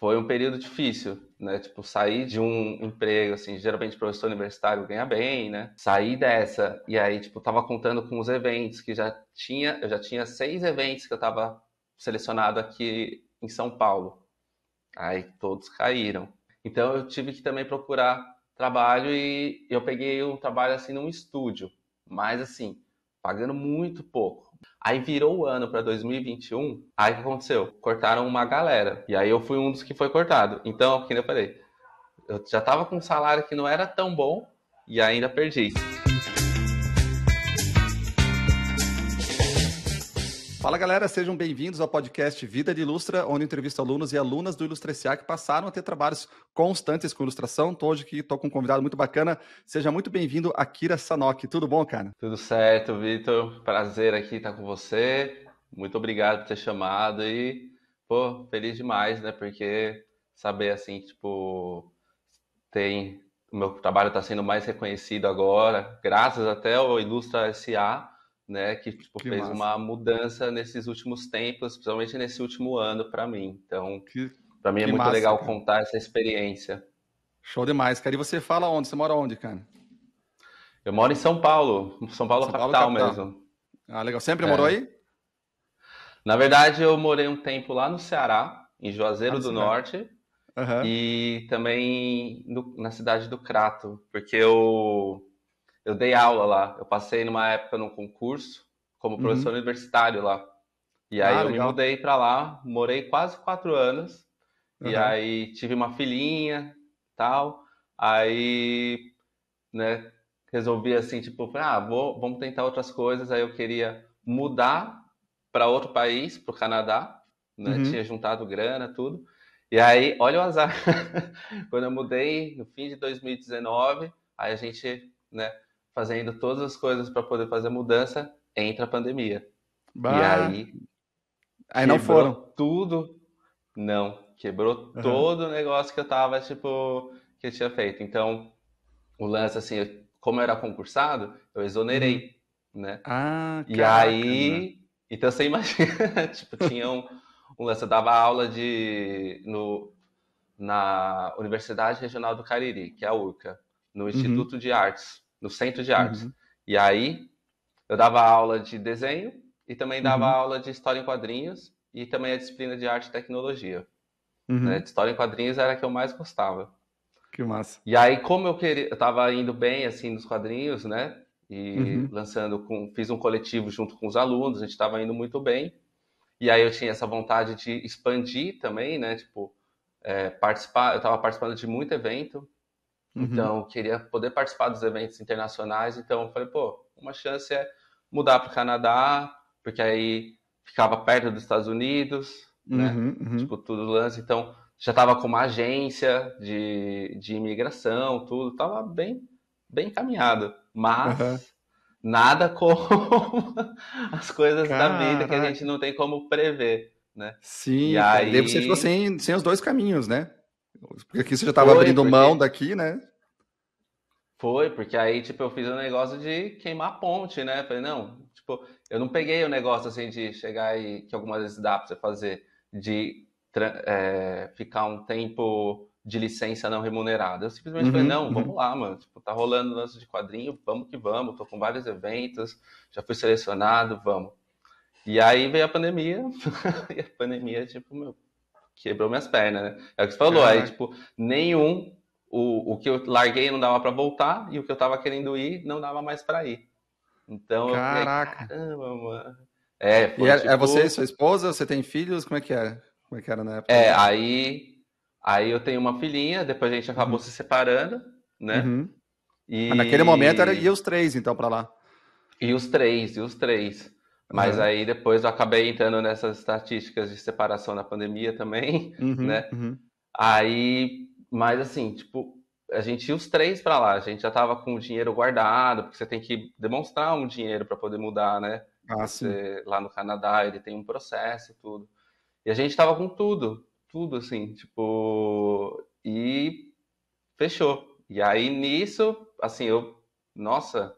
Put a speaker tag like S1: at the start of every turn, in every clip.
S1: foi um período difícil, né? Tipo, sair de um emprego, assim, geralmente professor universitário ganha bem, né? Sair dessa, e aí, tipo, tava contando com os eventos que eu já tinha 6 eventos que eu tava selecionado aqui em São Paulo. Aí todos caíram. Então eu tive que também procurar trabalho e eu peguei um trabalho assim num estúdio, mas assim, pagando muito pouco. Aí virou o ano para 2021, aí o que aconteceu? Cortaram uma galera. E aí eu fui um dos que foi cortado. Então, como eu falei, eu já tava com um salário que não era tão bom e ainda perdi.
S2: Fala galera, sejam bem-vindos ao podcast Vida de Ilustra, onde eu entrevisto alunos e alunas do Ilustra S.A. que passaram a ter trabalhos constantes com ilustração. Hoje aqui estou com um convidado muito bacana. Seja muito bem-vindo, Akira Sanoki. Tudo bom, cara?
S1: Tudo certo, Vitor. Prazer aqui estar com você. Muito obrigado por ter chamado e, pô, feliz demais, né? Porque saber assim, tipo, tem o meu trabalho está sendo mais reconhecido agora, graças até ao Ilustra S.A., né, que tipo,
S2: Que
S1: fez
S2: massa.
S1: uma mudança nesses últimos tempos, principalmente nesse último ano para mim. Então, para mim é
S2: Que
S1: muito
S2: massa,
S1: legal
S2: cara.
S1: contar essa experiência.
S2: Show demais, cara. E você fala onde? Você mora onde, cara?
S1: Eu moro em São Paulo
S2: São Paulo,
S1: capital
S2: capital.
S1: mesmo.
S2: Ah, legal. Sempre morou
S1: É.
S2: aí?
S1: Na verdade, eu morei um tempo lá no Ceará, em
S2: Ah,
S1: Juazeiro
S2: no
S1: do
S2: Ceará.
S1: Norte,
S2: Aham.
S1: e também na cidade do Crato, porque eu dei aula lá. Eu passei numa época num concurso como professor
S2: Uhum.
S1: universitário lá. E aí
S2: Ah,
S1: eu me
S2: legal.
S1: mudei para lá, morei quase 4 anos, e
S2: Aham.
S1: aí tive uma filhinha, tal. Aí, né, resolvi assim, tipo, vamos tentar outras coisas. Aí eu queria mudar para outro país, para o Canadá, né? Tinha
S2: Uhum.
S1: juntado grana, tudo. E aí, olha o azar. Quando eu mudei, no fim de 2019, aí a gente, né, fazendo todas as coisas para poder fazer mudança, entra a pandemia. E
S2: Bah.
S1: aí
S2: Aí não foram.
S1: quebrou tudo. Não, quebrou
S2: Aham.
S1: todo o negócio que eu tava, tipo, que eu tinha feito. Então, o lance, assim, como eu era concursado, eu
S2: Uhum.
S1: exonerei, né?
S2: Ah,
S1: E
S2: caraca, meu.
S1: aí, então você imagina, tipo, tinha um lance, eu dava aula na Universidade Regional do Cariri, que é a URCA, no
S2: Uhum.
S1: Instituto de Artes, no Centro de Artes.
S2: Uhum.
S1: E aí, eu dava aula de desenho e também dava
S2: Uhum.
S1: aula de história em quadrinhos e também a disciplina de arte e tecnologia, né? De
S2: Uhum.
S1: história em quadrinhos era a que eu mais gostava.
S2: Que massa.
S1: E aí, como eu tava indo bem assim nos quadrinhos, né? E
S2: Uhum.
S1: fiz um coletivo junto com os alunos, a gente estava indo muito bem. E aí eu tinha essa vontade de expandir também, né? Tipo, participar, eu estava participando de muito evento,
S2: Uhum.
S1: então eu queria poder participar dos eventos internacionais. Então eu falei, pô, uma chance é mudar para o Canadá, porque aí ficava perto dos Estados Unidos, né?
S2: Uhum. Uhum.
S1: Tipo, tudo lance. Então já estava com uma agência de imigração, tudo, estava bem encaminhado.
S2: Aham.
S1: Mas nada como as coisas da vida que a gente
S2: Caraca.
S1: não tem como prever, né? E
S2: Sim, cara. E daí você ficou
S1: aí
S2: sem os dois caminhos, né? Porque aqui você já estava
S1: foi,
S2: abrindo mão
S1: porque
S2: daqui, né?
S1: Foi, porque aí, tipo, eu fiz um negócio de queimar a ponte, né? Falei, não, tipo, eu não peguei o negócio, assim, de chegar e, que algumas vezes dá pra você fazer, de ficar um tempo de licença não remunerada. Eu simplesmente falei,
S2: Uhum.
S1: não, vamos
S2: Uhum.
S1: lá, mano, tipo, tá rolando lance de quadrinho, vamos que vamos, tô com vários eventos, já fui selecionado, vamos. E aí veio a pandemia, e a pandemia, tipo, meu, quebrou minhas pernas, né? É o que você falou, aí,
S2: Caraca.
S1: tipo, o que eu larguei não dava para voltar e o que eu tava querendo ir não dava mais para ir. Então eu falei,
S2: Caraca.
S1: caramba, mano.
S2: E
S1: Foi
S2: é você e
S1: tipo.
S2: sua esposa? Você tem filhos? Como é que era? Como é que era na época aí?
S1: Aí eu tenho uma filhinha, depois a gente acabou
S2: Uhum.
S1: se separando, né?
S2: Uhum. Mas naquele momento ia
S1: E,
S2: os três, então, pra lá.
S1: e os três. Mas
S2: Aham.
S1: aí depois eu acabei entrando nessas estatísticas de separação na pandemia também,
S2: Uhum.
S1: né?
S2: Uhum.
S1: Aí, mas assim, tipo, a gente ia os três pra lá, a gente já tava com o dinheiro guardado, porque você tem que demonstrar um dinheiro pra poder mudar, né?
S2: Ah, sim.
S1: Você lá no Canadá, ele tem um processo e tudo. E a gente tava com tudo assim, tipo, e fechou. E aí nisso, assim, nossa,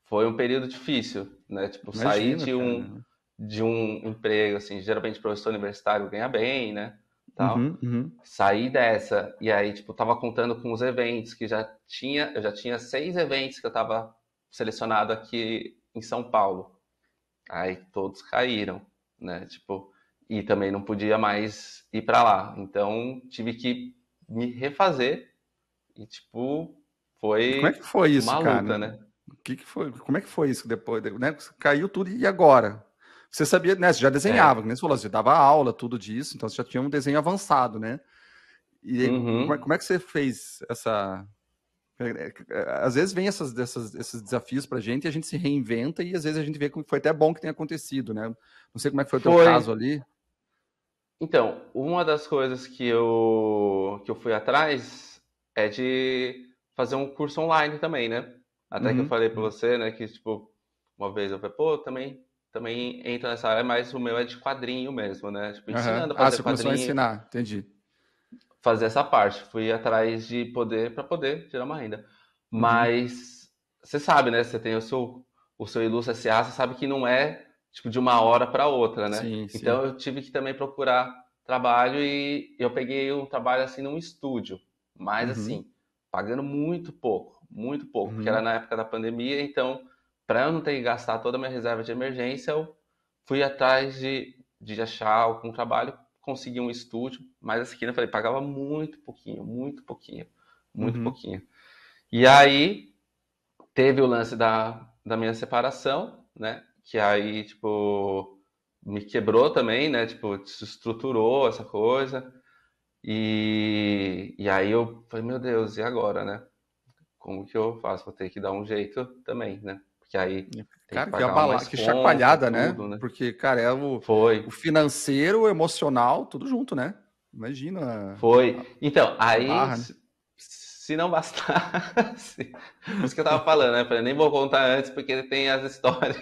S1: foi um período difícil, né? Tipo, sair
S2: Imagino, cara.
S1: de um emprego, assim, geralmente professor universitário ganha bem, né? tal.
S2: Uhum.
S1: Saí dessa, e aí, tipo, tava contando com os eventos, que eu já tinha 6 eventos que eu tava selecionado aqui em São Paulo. Aí todos caíram, né? Tipo, e também não podia mais ir para lá. Então tive que me refazer e, tipo,
S2: E como é
S1: foi
S2: que foi isso,
S1: uma
S2: cara?
S1: luta, né?
S2: Que foi? Como é que foi isso depois, né? Caiu tudo e agora? Você sabia, né? Você já desenhava,
S1: É.
S2: que nem você falou, você dava aula, tudo disso, então você já tinha um desenho avançado, né? E aí,
S1: Uhum.
S2: como é que você fez essa. Às vezes vem esses desafios pra gente e a gente se reinventa e às vezes a gente vê que foi até bom que tenha acontecido, né? Não sei como é que foi o teu
S1: Foi.
S2: caso ali.
S1: Então, uma das coisas que eu fui atrás é de fazer um curso online também, né? Até que eu
S2: Uhum.
S1: falei pra você, né, que, tipo, uma vez eu falei, pô, também entra nessa área, mas o meu é de quadrinho mesmo, né? Tipo,
S2: Aham.
S1: ensinando a
S2: Ah,
S1: fazer
S2: você começou a
S1: quadrinho,
S2: ensinar, entendi.
S1: fazer essa parte. Fui atrás de poder para poder gerar uma renda.
S2: Uhum.
S1: Mas você sabe, né? Você tem o seu Ilustra SA, você sabe que não é tipo de uma hora para outra, né?
S2: Sim,
S1: Então
S2: sim.
S1: eu tive que também procurar trabalho e eu peguei um trabalho assim num estúdio, mas
S2: Uhum.
S1: assim, pagando muito pouco, porque era
S2: Uhum.
S1: na época da pandemia, então para eu não ter que gastar toda a minha reserva de emergência, eu fui atrás de achar algum trabalho, consegui um estúdio, mas assim, eu falei, pagava muito
S2: Uhum.
S1: pouquinho. E aí teve o lance da minha separação, né? Que aí, tipo, me quebrou também, né? Tipo, desestruturou essa coisa. E aí eu falei, meu Deus, e agora, né? Como que eu faço? Vou ter que dar um jeito também, né? Porque aí tem que
S2: Cara, que
S1: pagar mais
S2: que
S1: conta,
S2: chacoalhada, né?
S1: tudo, né?
S2: Porque, cara, é o
S1: Foi.
S2: financeiro, o emocional, tudo junto, né? Imagina a,
S1: Foi. Então,
S2: a
S1: aí,
S2: barra, né?
S1: se não bastasse, por isso que eu tava falando, né? Falei, nem vou contar antes, porque tem as histórias.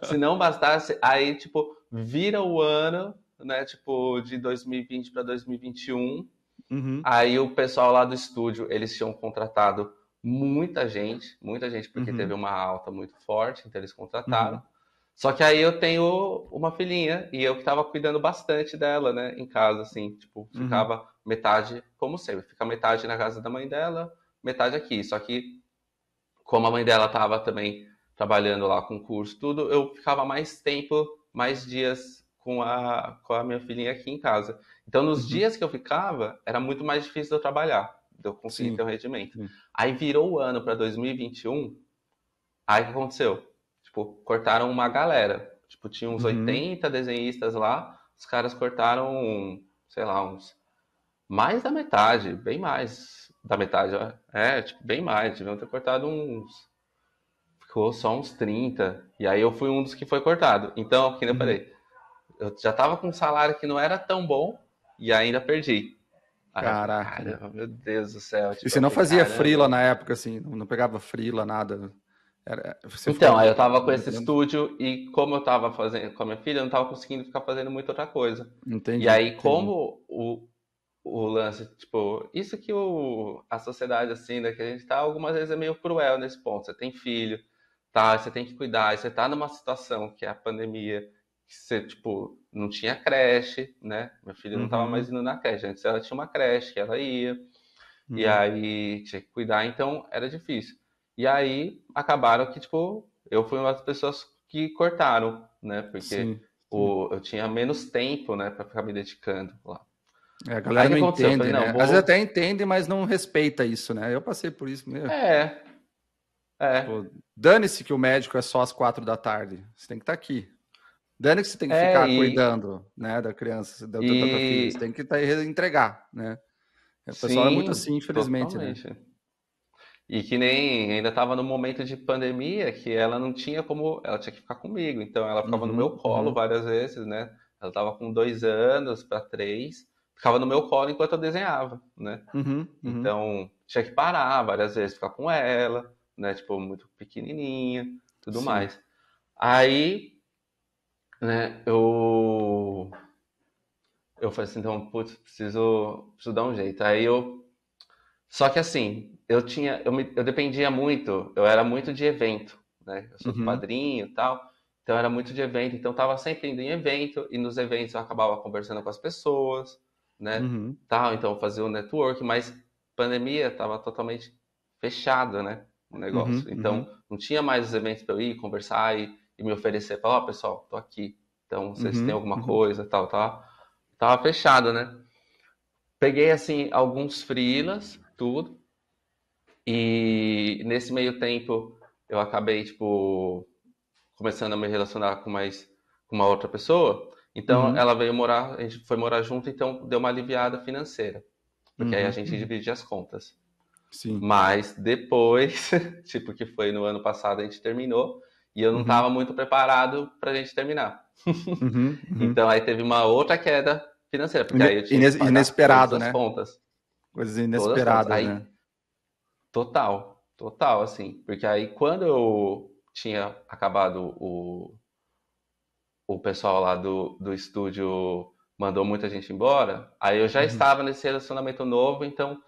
S1: Se não bastasse, aí, tipo, vira o ano, né? Tipo, de 2020 para 2021.
S2: Uhum,
S1: Aí o pessoal lá do estúdio, eles tinham contratado muita gente, porque teve
S2: uhum,
S1: uma alta muito forte, então eles
S2: uhum,
S1: contrataram. Só que aí eu tenho uma filhinha e eu que tava cuidando bastante dela, né, em casa, assim, tipo,
S2: uhum,
S1: ficava metade, como sempre, fica metade na casa da mãe dela, metade aqui. Só que, como a mãe dela tava também trabalhando lá com curso, tudo, eu ficava mais tempo, mais dias com a minha filhinha aqui em casa. Então, nos
S2: uhum.
S1: dias que eu ficava, era muito mais difícil de eu trabalhar, de eu conseguir ter
S2: Sim,
S1: um rendimento.
S2: sim.
S1: Aí virou o ano para 2021. Aí o que aconteceu? Tipo, cortaram uma galera. Tipo, tinha uns
S2: Uhum.
S1: 80 desenhistas lá, os caras cortaram, sei lá, uns mais da metade, bem mais da metade, ó. Tipo, bem mais, deviam ter cortado uns, ficou só uns 30. E aí eu fui um dos que foi cortado. Então, como eu
S2: Uhum.
S1: falei, eu já tava com um salário que não era tão bom e ainda perdi. Aí eu falei,
S2: Caraca.
S1: caramba, meu Deus do céu.
S2: E
S1: Tipo,
S2: você
S1: eu
S2: não
S1: falei,
S2: fazia
S1: caramba,
S2: freela na época, assim, não pegava freela, nada. Você ficou
S1: então, aí eu tava com esse
S2: independente?
S1: estúdio e como eu tava fazendo com a minha filha, eu não tava conseguindo ficar fazendo muita outra coisa. E
S2: Entendi,
S1: aí,
S2: entendi.
S1: como o lance, tipo, isso que a sociedade, assim, né, que a gente tá, algumas vezes é meio cruel nesse ponto. Você tem filho, tá, você tem que cuidar, e você tá numa situação que é a pandemia, que você, tipo, não tinha creche, né? Minha filha não tava mais
S2: Uhum,
S1: indo na creche. Antes ela tinha uma creche que ela ia. E
S2: uhum.
S1: aí tinha que cuidar, então era difícil. E aí acabaram que, tipo, eu fui uma das pessoas que cortaram, né? Porque
S2: Sim, sim.
S1: eu tinha menos tempo, né, pra ficar me dedicando lá.
S2: É, a
S1: Aí
S2: galera
S1: o que
S2: não
S1: aconteceu? Eu
S2: entende,
S1: falei,
S2: né?
S1: não,
S2: Às vezes até
S1: vou.
S2: entende, mas não respeita isso, né? Eu passei por isso, meu.
S1: É,
S2: Pô,
S1: é.
S2: dane-se que o médico é só às 4 da tarde. Você tem que estar aqui. Dane-se que você tem que
S1: É,
S2: ficar cuidando, né, da criança, da tua filha. Você
S1: e
S2: tem que entregar, né? O pessoal é muito
S1: sim,
S2: assim, infelizmente, né?
S1: totalmente. E que nem ainda estava no momento de pandemia que ela não tinha como, ela tinha que ficar comigo, então ela ficava no meu
S2: Uhum,
S1: colo
S2: uhum,
S1: várias vezes, né? Ela estava com 2 anos para 3, ficava no meu colo enquanto eu desenhava, né?
S2: uhum, uhum.
S1: Então tinha que parar várias vezes, ficar com ela, né? Tipo, muito pequenininha, tudo
S2: Sim.
S1: mais. Aí, né, eu falei assim, então, putz, preciso dar um jeito. Só que assim, eu dependia muito, eu era muito de evento, né? Eu sou do
S2: Uhum,
S1: padrinho e tal, então eu era muito de evento, então eu tava sempre indo em evento, e nos eventos eu acabava conversando com as pessoas, né? Tal, então fazer o network, mas pandemia estava totalmente fechado, né? O negócio. Então, não tinha mais os eventos para eu ir conversar e me oferecer, falar, ó, pessoal, tô aqui. Então, vocês têm alguma coisa, tal. Tava fechado, né? Peguei, assim, alguns freelas, tudo. E nesse meio tempo, eu acabei, tipo, começando a me relacionar com uma outra pessoa. Então, ela veio morar, a gente foi morar junto, então deu uma aliviada financeira. Porque aí a gente divide as contas.
S2: Sim.
S1: Mas depois, tipo, que foi no ano passado, a gente terminou. E eu não estava muito preparado pra gente terminar. Então aí teve uma outra queda financeira, porque aí eu tinha que pagar todas
S2: Inesperado,
S1: as
S2: né?
S1: contas.
S2: Coisas
S1: Todas as contas.
S2: inesperadas,
S1: Aí,
S2: né?
S1: total, assim. Porque aí quando eu tinha acabado o pessoal lá do estúdio mandou muita gente embora, aí eu já estava nesse relacionamento novo, então,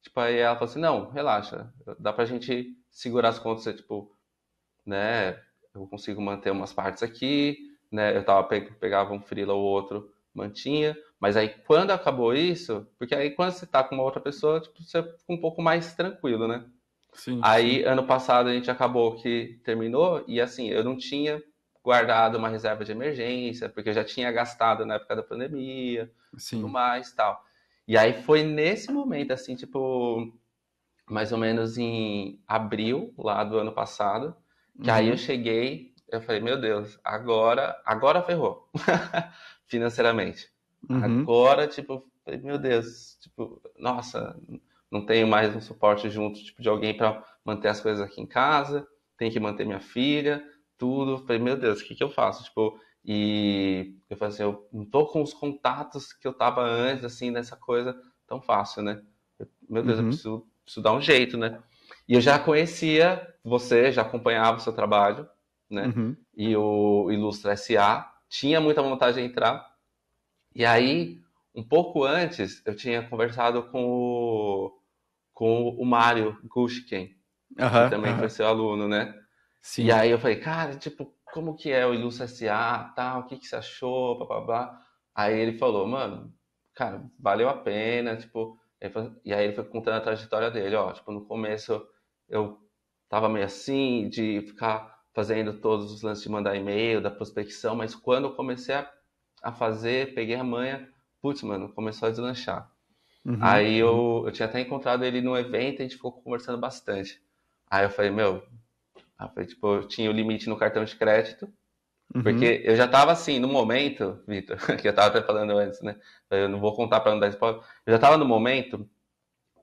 S1: tipo, aí ela falou assim, não, relaxa, dá pra gente segurar as contas, tipo, né, eu consigo manter umas partes aqui, né, pegava um freela ou outro, mantinha, mas aí quando acabou isso, porque aí quando você tá com uma outra pessoa, tipo, você fica um pouco mais tranquilo, né?
S2: Sim,
S1: Aí,
S2: sim.
S1: ano passado, a gente acabou que terminou, e assim, eu não tinha guardado uma reserva de emergência, porque eu já tinha gastado na época da pandemia, tudo
S2: Sim.
S1: mais tal. E aí foi nesse momento, assim, tipo, mais ou menos em abril, lá do ano passado, que aí eu cheguei, eu falei, meu Deus, agora ferrou, financeiramente. Agora, tipo, falei, meu Deus, tipo, nossa, não tenho mais um suporte junto, tipo, de alguém para manter as coisas aqui em casa, tenho que manter minha filha, tudo. Falei, meu Deus, o que que eu faço? Tipo, e eu falei assim, eu não tô com os contatos que eu tava antes, assim, nessa coisa tão fácil, né? Meu Deus, eu preciso dar um jeito, né? E eu já conhecia você, já acompanhava o seu trabalho, né? E o Ilustra SA, tinha muita vontade de entrar. E aí, um pouco antes, eu tinha conversado com o Mário Gushkin, que também foi seu aluno, né? E
S2: Sim.
S1: aí eu falei, cara, tipo, como que é o Ilustra SA, tal, o que que você achou, blá, blá, blá. Aí ele falou, mano, cara, valeu a pena, tipo, e aí ele foi contando a trajetória dele, ó, tipo, no começo eu tava meio assim, de ficar fazendo todos os lances de mandar e-mail, da prospecção, mas quando eu comecei a fazer, peguei a manha, putz, mano, começou a deslanchar. Aí eu tinha até encontrado ele num evento, a gente ficou conversando bastante. Aí eu falei, meu, tipo, eu tinha o limite no cartão de crédito, porque eu já tava assim, no momento, Vitor, que eu tava até falando antes, né? Eu não vou contar para não dar spoiler. Eu já tava no momento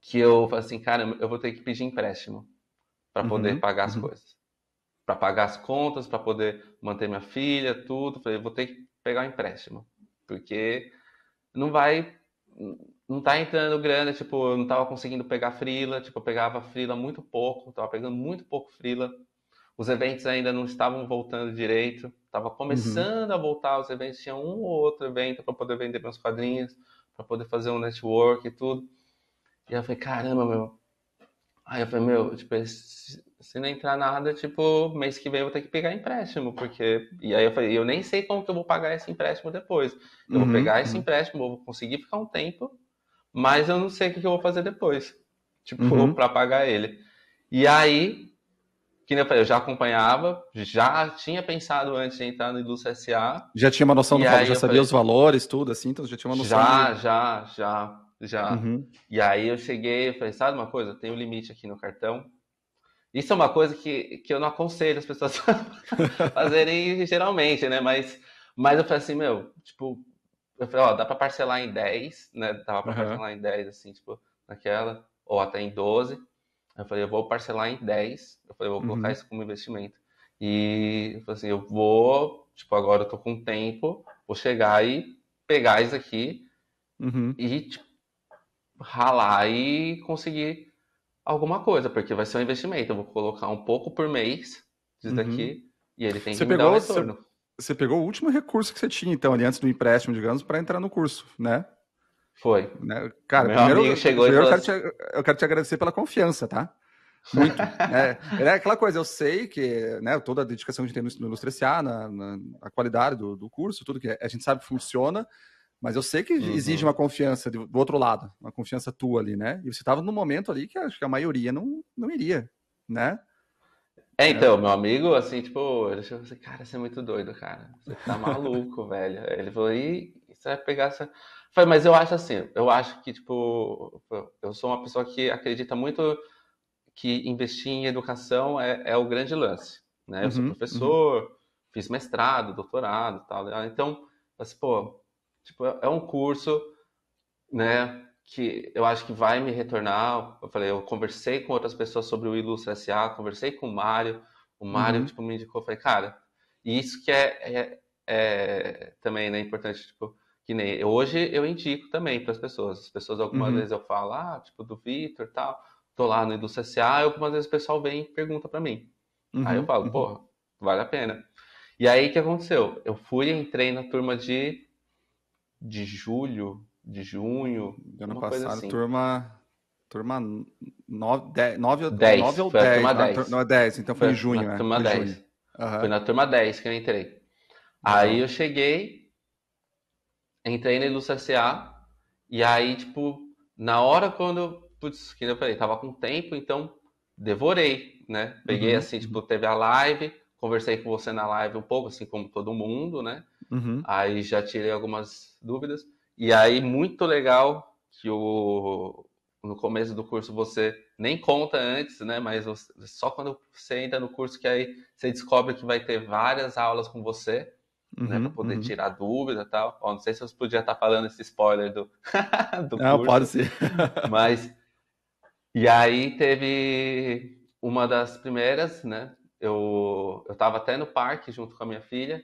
S1: que eu falei assim, cara, eu vou ter que pedir empréstimo para poder pagar as coisas. Para pagar as contas, para poder manter minha filha, tudo. Falei, eu vou ter que pegar um empréstimo. Porque não vai. Não tá entrando grana, tipo, eu não tava conseguindo pegar freela, tipo, eu pegava freela muito pouco, tava pegando muito pouco freela. Os eventos ainda não estavam voltando direito, tava começando a voltar os eventos, tinha um ou outro evento para poder vender meus quadrinhos, para poder fazer um network e tudo. E aí eu falei, caramba, meu. Aí eu falei, meu, tipo, se não entrar nada, tipo, mês que vem eu vou ter que pegar empréstimo, porque. E aí eu falei, eu nem sei como que eu vou pagar esse empréstimo depois. Eu vou pegar esse empréstimo, vou conseguir ficar um tempo, mas eu não sei o que eu vou fazer depois, tipo, para pagar ele. E aí, que nem eu falei, eu já acompanhava, já tinha pensado antes de entrar no Indústria SA,
S2: Já tinha uma noção
S1: e
S2: do valor,
S1: aí
S2: já
S1: eu
S2: sabia os
S1: falei,
S2: valores, tudo assim, então já tinha uma noção de.
S1: já. E aí eu cheguei e falei, sabe uma coisa? Tem um limite aqui no cartão. Isso é uma coisa que eu não aconselho as pessoas a fazerem geralmente, né? Mas eu falei assim, meu, tipo, eu falei, ó, dá pra parcelar em 10, né? Dava pra parcelar em 10, assim, tipo, naquela, ou até em 12. Eu falei, eu vou parcelar em 10. Eu falei, eu vou colocar isso como investimento. E eu falei assim, eu vou, tipo, agora eu tô com tempo, vou chegar e pegar isso aqui e, tipo, ralar e conseguir alguma coisa, porque vai ser um investimento. Eu vou colocar um pouco por mês disso daqui e ele tem
S2: Você
S1: que me dar o
S2: pegou, você,
S1: retorno.
S2: você pegou o último recurso que você tinha, então, ali antes do empréstimo, digamos, para entrar no curso, né?
S1: Foi.
S2: Né?
S1: O
S2: Cara,
S1: meu amigo chegou e
S2: primeiro
S1: falou assim,
S2: eu quero te agradecer pela confiança, tá? Muito. Né? É aquela coisa, eu sei que, né, toda a dedicação que a gente tem no Ilustre SA, na qualidade do curso, tudo que a gente sabe que funciona, Mas eu sei que exige uma confiança do outro lado, uma confiança tua ali, né? E você estava num momento ali que acho que a maioria não iria, né?
S1: Então, meu amigo, assim, tipo, ele chegou assim, cara, você é muito doido, cara. Você tá maluco, velho. Aí ele falou, e você vai pegar essa. Eu falei, mas eu acho assim, eu acho que, tipo, eu sou uma pessoa que acredita muito que investir em educação é o grande lance, né? Eu sou
S2: Uhum.
S1: professor, fiz mestrado, doutorado e tal. Então, assim, pô, tipo, é um curso, né, que eu acho que vai me retornar. Eu falei, eu conversei com outras pessoas sobre o Ilustra SA, conversei com o Mário,
S2: Uhum.
S1: tipo, me indicou, eu falei, cara, e isso que também, né, importante, tipo, que nem hoje eu indico também para as pessoas algumas
S2: Uhum.
S1: vezes eu falo, tipo, do Vitor e tal, tô lá no Indústria SA, e algumas vezes o pessoal vem e pergunta para mim. Aí eu
S2: Uhum.
S1: falo,
S2: Uhum.
S1: porra, vale a pena. E aí o que aconteceu? Eu fui e entrei na turma de julho, de junho,
S2: Do ano
S1: uma coisa
S2: passado,
S1: assim.
S2: turma 9,
S1: 10,
S2: ou
S1: foi a
S2: 10,
S1: turma
S2: não,
S1: 10.
S2: não é 10, então foi
S1: Foi
S2: em
S1: na
S2: junho,
S1: turma
S2: foi em
S1: 10.
S2: junho.
S1: Foi
S2: Aham,
S1: na turma 10 que eu entrei. Aí
S2: legal.
S1: eu cheguei, entrei na Indústria SA, e aí, tipo, na hora quando, putz, que eu falei, tava com tempo, então devorei, né? Peguei
S2: Uhum.
S1: assim, tipo,
S2: Uhum.
S1: teve a live, conversei com você na live um pouco, assim como todo mundo, né?
S2: Uhum.
S1: Aí já tirei algumas dúvidas. E aí, muito legal que no começo do curso você nem conta antes, né? Mas só quando você entra no curso que aí você descobre que vai ter várias aulas com você, né? Para
S2: Uhum.
S1: poder
S2: Uhum.
S1: tirar dúvida e tal. Ó, não sei se eu podia estar falando esse spoiler do
S2: Não, pode
S1: curso,
S2: ser.
S1: mas. E aí teve uma das primeiras, né? Eu tava até no parque junto com a minha filha,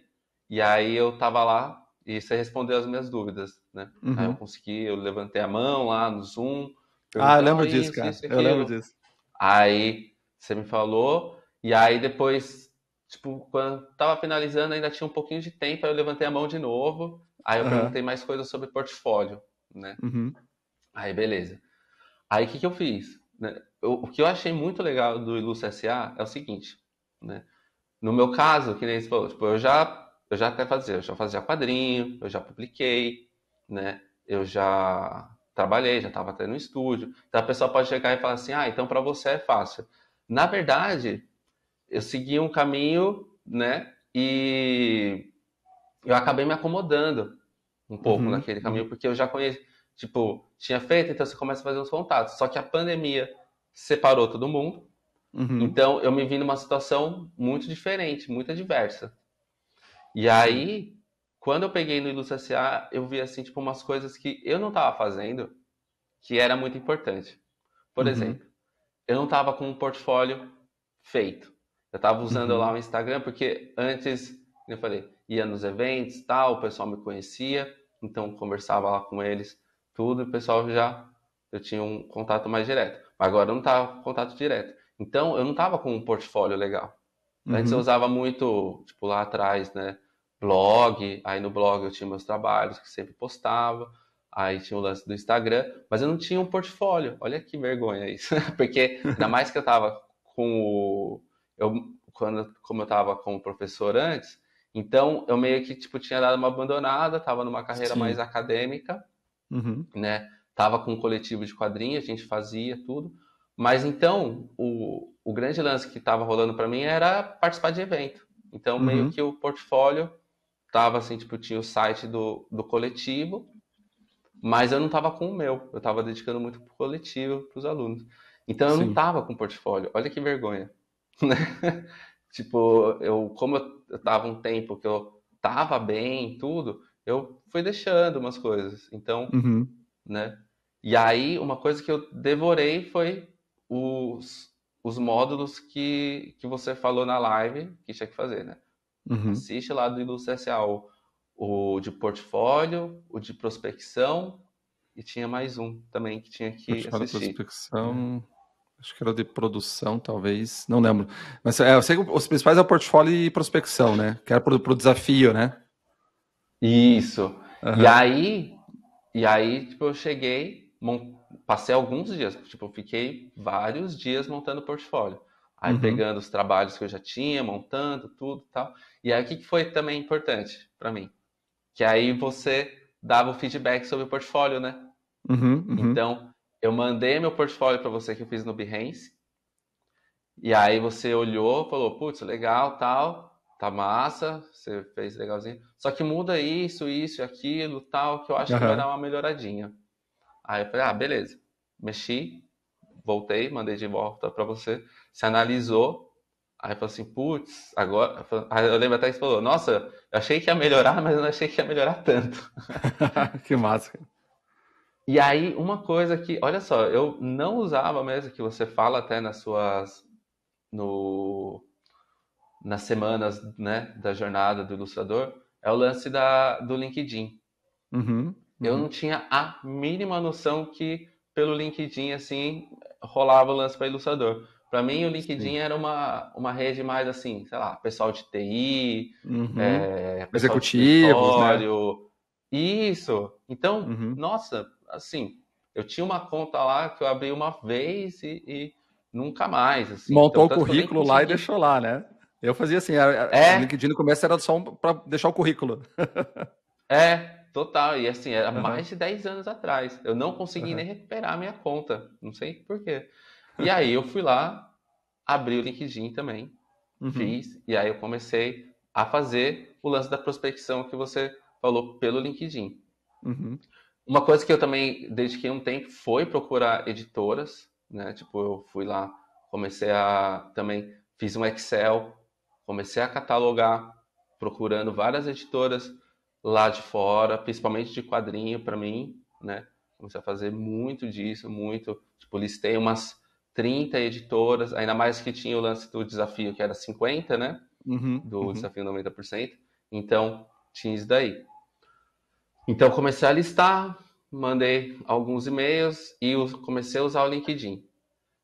S1: e aí eu tava lá e você respondeu as minhas dúvidas, né? Aí eu
S2: Uhum.
S1: consegui, eu levantei a mão lá no Zoom,
S2: Ah, eu
S1: perguntei, ó,
S2: lembro disso,
S1: isso,
S2: cara.
S1: isso,
S2: Eu lembro
S1: aquilo.
S2: disso.
S1: Aí você me falou, e aí depois, tipo, quando tava finalizando, ainda tinha um pouquinho de tempo, aí eu levantei a mão de novo, aí eu
S2: Aham.
S1: perguntei mais coisas sobre portfólio, né?
S2: Uhum.
S1: Aí beleza. Aí o que eu fiz? Né? O que eu achei muito legal do Ilustre SA é o seguinte, né? No meu caso, que nem você falou, tipo, eu já até fazia, eu já fazia quadrinho, eu já publiquei, né? Eu já trabalhei, já estava até no estúdio. Então a pessoa pode chegar e falar assim, então para você é fácil. Na verdade, eu segui um caminho, né? E eu acabei me acomodando um pouco
S2: Uhum.
S1: naquele
S2: Uhum.
S1: caminho, porque eu já conheço, tipo, tinha feito, então você começa a fazer os contatos. Só que a pandemia separou todo mundo,
S2: Uhum.
S1: então eu me vi numa situação muito diferente, muito adversa. E
S2: Sim.
S1: aí, quando eu peguei no Ilustra SA, eu vi assim, tipo, umas coisas que eu não estava fazendo, que era muito importante. Por
S2: Uhum.
S1: exemplo, eu não estava com um portfólio feito. Eu estava usando lá
S2: Uhum.
S1: o Instagram porque antes, como eu falei, ia nos eventos, tal, o pessoal me conhecia, então conversava lá com eles, tudo, e o pessoal já eu tinha um contato mais direto. Agora eu não estava com contato direto. Então eu não estava com um portfólio legal. Antes eu
S2: Uhum.
S1: usava muito, tipo lá atrás, né, blog, aí no blog eu tinha meus trabalhos que sempre postava. Aí tinha o lance do Instagram, mas eu não tinha um portfólio. Olha que vergonha isso. Porque ainda mais que eu tava com o. Eu, como eu tava como professor antes, então eu meio que tipo, tinha dado uma abandonada, tava numa carreira mais
S2: Sim.
S1: acadêmica,
S2: Uhum.
S1: né? Tava com um coletivo de quadrinhos, a gente fazia tudo. Mas então, o grande lance que tava rolando para mim era participar de evento. Então, meio
S2: Uhum.
S1: que o portfólio tava assim, tipo, tinha o site do coletivo, mas eu não estava com o meu, eu estava dedicando muito pro coletivo, para os alunos. Então eu não
S2: Sim.
S1: estava com portfólio. Olha que vergonha, né? Tipo, como eu tava um tempo que eu tava bem, tudo, eu fui deixando umas coisas. Então,
S2: Uhum.
S1: né? E aí uma coisa que eu devorei foi os módulos que você falou na live que tinha que fazer, né?
S2: Uhum.
S1: Assiste lá do Ilustre SA, o de portfólio, o de prospecção e tinha mais um também que tinha que
S2: Portfólio,
S1: assistir, né?
S2: prospecção. Acho que era de produção, talvez. Não lembro. Mas eu sei que os principais é o portfólio e prospecção, né? Que era pro desafio, né?
S1: Isso. E
S2: Aham.
S1: aí, e aí, tipo, eu cheguei, passei alguns dias, tipo, eu fiquei vários dias montando o portfólio. Aí
S2: Uhum.
S1: pegando os trabalhos que eu já tinha, montando tudo e tal. E aí o que foi também importante para mim? Que aí você dava o feedback sobre o portfólio, né? Então, eu mandei meu portfólio para você que eu fiz no Behance, e aí você olhou, falou, putz, legal, tal, tá massa, você fez legalzinho, só que muda isso e aquilo, tal, que eu acho que vai dar uma melhoradinha. Aí eu falei, beleza. Mexi, voltei, mandei de volta para você, você analisou, aí falou assim, putz, agora... Aí eu lembro até que você falou, nossa, eu achei que ia melhorar, mas eu não achei que ia melhorar tanto.
S2: Que massa.
S1: E aí, uma coisa que, olha só, eu não usava mesmo, que você fala até nas suas... nas semanas, né, da jornada do ilustrador, é o lance do LinkedIn. Eu não tinha a mínima noção que pelo LinkedIn, assim, rolava o lance para ilustrador. Para mim, o LinkedIn era uma rede mais assim, sei lá, pessoal de TI, pessoal de
S2: Executivos, né?
S1: escritório. Isso. Então, nossa, assim, eu tinha uma conta lá que eu abri uma vez e nunca mais, assim.
S2: Montou
S1: Então,
S2: o
S1: tanto que eu nem
S2: currículo lá e
S1: consegui.
S2: deixou lá, né? Eu fazia assim, o LinkedIn no começo era só para deixar o currículo.
S1: Total. E assim, era mais de 10 anos atrás. Eu não consegui nem recuperar a minha conta. Não sei por quê. E aí eu fui lá, abri o LinkedIn também, fiz, e aí eu comecei a fazer o lance da prospecção que você falou pelo LinkedIn. Uma coisa que eu também dediquei um tempo foi procurar editoras, né? Tipo, eu fui lá, comecei a também fiz um Excel, comecei a catalogar, procurando várias editoras lá de fora, principalmente de quadrinho para mim, né? Comecei a fazer muito disso, muito, tipo, listei umas 30 editoras, ainda mais que tinha o lance do desafio que era 50, né? Do desafio 90%. Então, tinha isso daí. Então, comecei a listar, mandei alguns e-mails e comecei a usar o LinkedIn.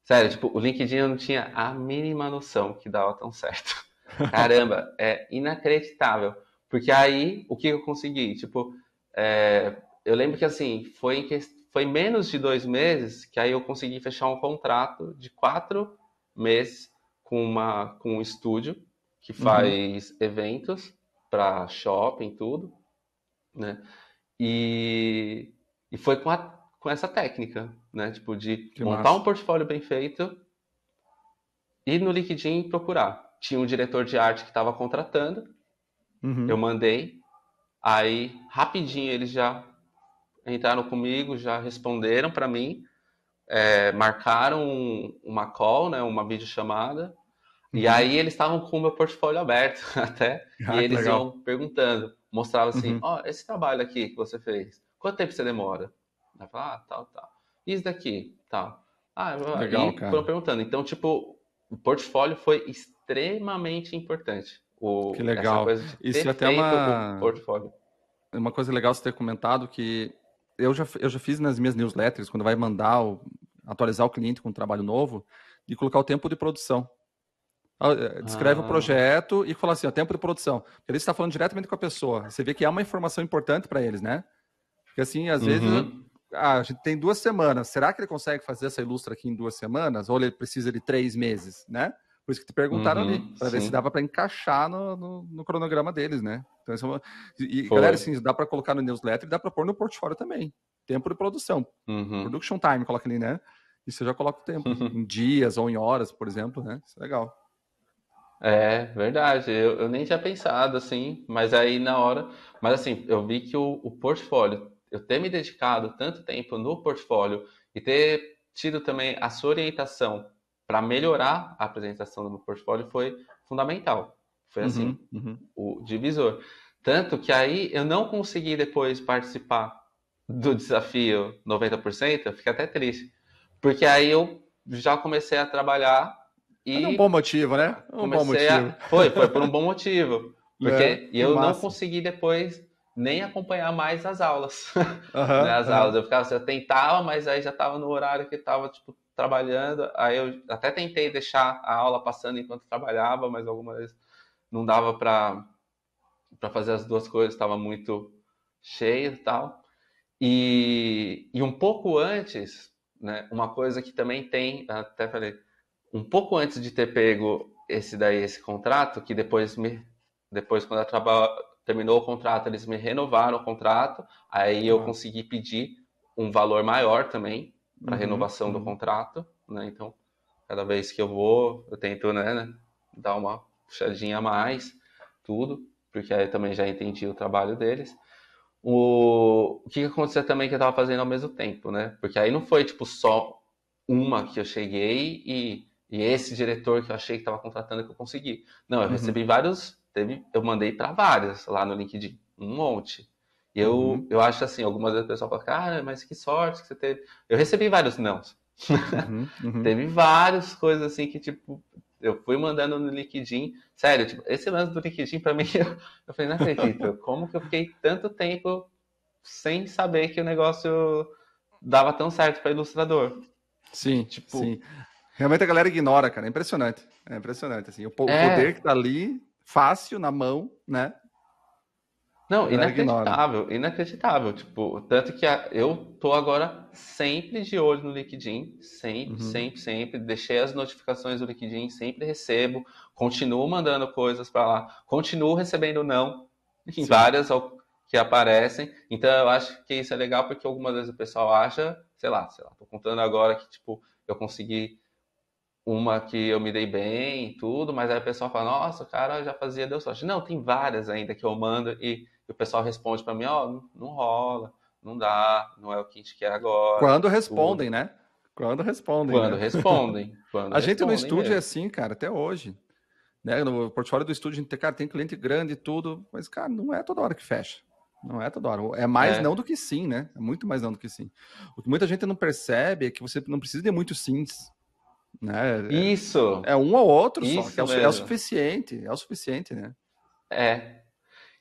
S1: Sério, tipo, o LinkedIn eu não tinha a mínima noção que dava tão certo. Caramba, é inacreditável. Porque aí, o que eu consegui? Tipo, eu lembro que assim, foi menos de 2 meses que aí eu consegui fechar um contrato de 4 meses com um estúdio que faz eventos para shopping, tudo, né? E foi com essa técnica, né? Tipo, de
S2: Que
S1: montar um
S2: massa.
S1: portfólio bem feito e no LinkedIn procurar. Tinha um diretor de arte que estava contratando, eu mandei, aí rapidinho eles já entraram comigo, já responderam para mim, marcaram uma call, né, uma videochamada, e aí eles estavam com o meu portfólio aberto até, e
S2: Que
S1: eles
S2: legal.
S1: iam perguntando, mostrava assim, esse trabalho aqui que você fez, quanto tempo você demora? Aí eu falava, tal, tal. E isso daqui, tal.
S2: Legal,
S1: E foram
S2: cara.
S1: perguntando. Então, tipo, o portfólio foi extremamente importante.
S2: Que
S1: Essa
S2: legal.
S1: coisa de ter
S2: Isso é até
S1: feito o portfólio.
S2: uma coisa legal você ter comentado que eu já fiz nas minhas newsletters, quando vai mandar, atualizar o cliente com um trabalho novo, de colocar o tempo de produção. Descreve o
S1: Ah,
S2: projeto e fala assim, ó, tempo de produção. Porque ele está falando diretamente com a pessoa. Você vê que é uma informação importante para eles, né? Porque assim, às vezes,
S1: uhum,
S2: a gente tem 2 semanas. Será que ele consegue fazer essa ilustra aqui em 2 semanas? Ou ele precisa de 3 meses, né? Por isso que te perguntaram ali, para ver se
S1: sim,
S2: dava para encaixar no cronograma deles, né? Então, galera,
S1: foi.
S2: assim, dá para colocar no newsletter e dá para pôr no portfólio também. Tempo de produção.
S1: Uhum.
S2: Production time, coloca ali, né? E você já coloca o tempo. Em dias ou em horas, por exemplo, né? Isso é legal.
S1: É verdade, eu nem tinha pensado assim, mas aí na hora. Mas assim, eu vi que o portfólio, eu ter me dedicado tanto tempo no portfólio e ter tido também a sua orientação para melhorar a apresentação do meu portfólio foi fundamental. Foi assim, o divisor. Tanto que aí eu não consegui depois participar do desafio 90%, eu fiquei até triste. Porque aí eu já comecei a trabalhar
S2: Mas é um bom
S1: e
S2: motivo, né? É um bom motivo.
S1: foi por um bom motivo.
S2: Né?
S1: Porque
S2: Que
S1: eu não
S2: massa.
S1: consegui depois nem acompanhar mais as aulas. Né,
S2: Aham,
S1: as aulas.
S2: aham.
S1: Eu ficava assim, eu tentava, mas aí já estava no horário que estava tipo, trabalhando. Aí eu até tentei deixar a aula passando enquanto trabalhava, mas algumas vezes não dava para fazer as duas coisas, estava muito cheio e tal. E um pouco antes, né, uma coisa que também tem, até falei, um pouco antes de ter pego esse contrato, que depois quando eu terminou o contrato, eles me renovaram o contrato, aí eu consegui pedir um valor maior também para renovação do contrato, né? Então, cada vez que eu vou, eu tento, né, dar uma puxadinha a mais, tudo, porque aí eu também já entendi o trabalho deles. O que aconteceu também que eu tava fazendo ao mesmo tempo, né? Porque aí não foi, tipo, só uma que eu cheguei e esse diretor que eu achei que tava contratando que eu consegui. Não, eu recebi vários, eu mandei para vários lá no LinkedIn, um monte. E eu acho assim, algumas vezes o pessoal fala, cara, mas que sorte que você teve. Eu recebi vários nãos. Teve várias coisas assim que, tipo, eu fui mandando no LinkedIn. Sério, tipo, esse lance do LinkedIn pra mim, eu falei, não acredito. Como que eu fiquei tanto tempo sem saber que o negócio dava tão certo para ilustrador?
S2: Sim,
S1: Tipo,
S2: sim. Realmente a galera ignora, cara. É impressionante. É impressionante, assim. O poder que tá ali, fácil, na mão, né? A
S1: não,
S2: galera ignora.
S1: inacreditável, inacreditável. Tipo, tanto que eu tô agora sempre de olho no LinkedIn, sempre, sempre, sempre. Deixei as notificações do LinkedIn, sempre recebo, continuo mandando coisas para lá, continuo recebendo não em
S2: Sim.
S1: várias que aparecem. Então eu acho que isso é legal porque algumas vezes o pessoal acha, sei lá, tô contando agora que tipo eu consegui uma que eu me dei bem e tudo, mas aí o pessoal fala, nossa, o cara já fazia, deu sorte. Não, tem várias ainda que eu mando e o pessoal responde para mim, ó, não rola, não dá, não é o que a gente quer agora,
S2: Quando respondem,
S1: tudo.
S2: né? Quando respondem,
S1: Quando
S2: né?
S1: respondem, quando
S2: A gente no
S1: respondem
S2: estúdio é
S1: mesmo.
S2: assim, cara, até hoje. Né? No portfólio do estúdio, a gente tem, cara, tem cliente grande e tudo, mas, cara, não é toda hora que fecha. Não é toda hora. É mais não
S1: É,
S2: do que sim, né? É muito mais não do que sim. O que muita gente não percebe é que você não precisa de muitos sims, né?
S1: isso,
S2: É um ou outro só, que
S1: isso
S2: é o
S1: mesmo.
S2: suficiente. É o suficiente, né?
S1: É.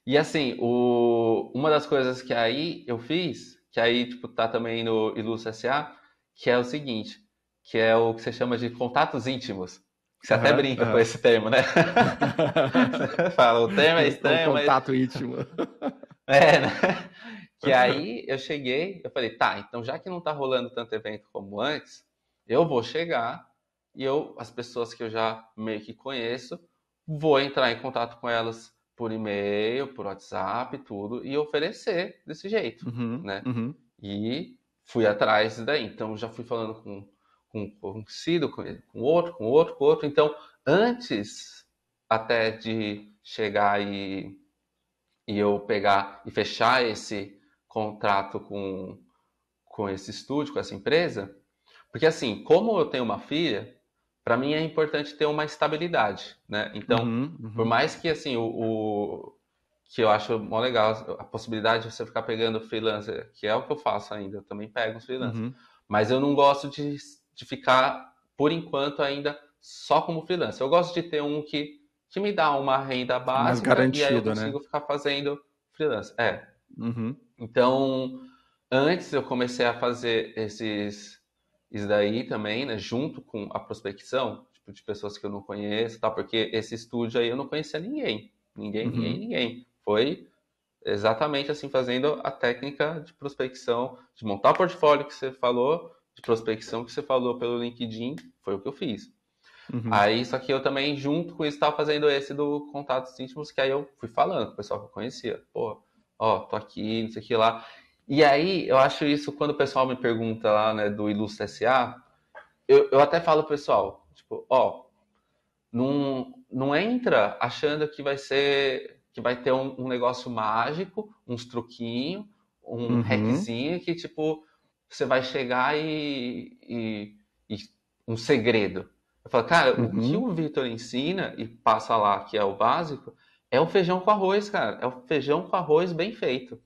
S1: E assim, uma das coisas que aí eu fiz, que aí tipo, tá também no Ilustra SA, que é o seguinte, que é o que você chama de contatos íntimos. Você até
S2: Aham,
S1: brinca com
S2: aham.
S1: esse termo, né? Você fala, o termo é
S2: O
S1: estranho, mas.
S2: contato íntimo.
S1: É, né? Que aí eu cheguei, eu falei, tá, então já que não tá rolando tanto evento como antes, eu vou chegar e as pessoas que eu já meio que conheço, vou entrar em contato com elas por e-mail, por WhatsApp, tudo, e oferecer desse jeito,
S2: Uhum,
S1: né?
S2: uhum.
S1: E fui atrás daí. Então já fui falando com um conhecido, com outro, com outro, com outro. Então, antes até de chegar e eu pegar e fechar esse contrato com esse estúdio, com essa empresa, porque assim, como eu tenho uma filha, para mim é importante ter uma estabilidade, né? Então,
S2: Uhum,
S1: por
S2: uhum,
S1: mais que assim que eu acho mó legal a possibilidade de você ficar pegando freelancer, que é o que eu faço ainda, eu também pego os freelancers,
S2: uhum.
S1: mas eu não gosto de ficar por enquanto ainda só como freelancer. Eu gosto de ter um que me dá uma renda
S2: Mais
S1: básica e aí eu
S2: garantido, né?
S1: consigo ficar fazendo freelance.
S2: Uhum,
S1: Então, antes eu comecei a fazer isso daí também, né, junto com a prospecção, tipo, de pessoas que eu não conheço, tal, porque esse estúdio aí eu não conhecia ninguém, ninguém, ninguém,
S2: uhum,
S1: ninguém. Foi exatamente assim, fazendo a técnica de prospecção, de montar o portfólio que você falou, de prospecção que você falou pelo LinkedIn, foi o que eu fiz.
S2: uhum.
S1: Aí, só que eu também, junto com isso, estava fazendo esse do Contatos Íntimos, que aí eu fui falando com o pessoal que eu conhecia. Pô, ó, tô aqui, não sei o que lá. E aí, eu acho isso, quando o pessoal me pergunta lá, né, do Ilustra SA, eu até falo pro pessoal, tipo, ó, não entra achando que que vai ter um negócio mágico, uns truquinhos, um
S2: Uhum,
S1: hackzinho que, tipo, você vai chegar e um segredo. Eu falo, cara, o que
S2: uhum,
S1: o Vitor ensina e passa lá, que é o básico, é o feijão com arroz, cara. É o feijão com arroz bem feito.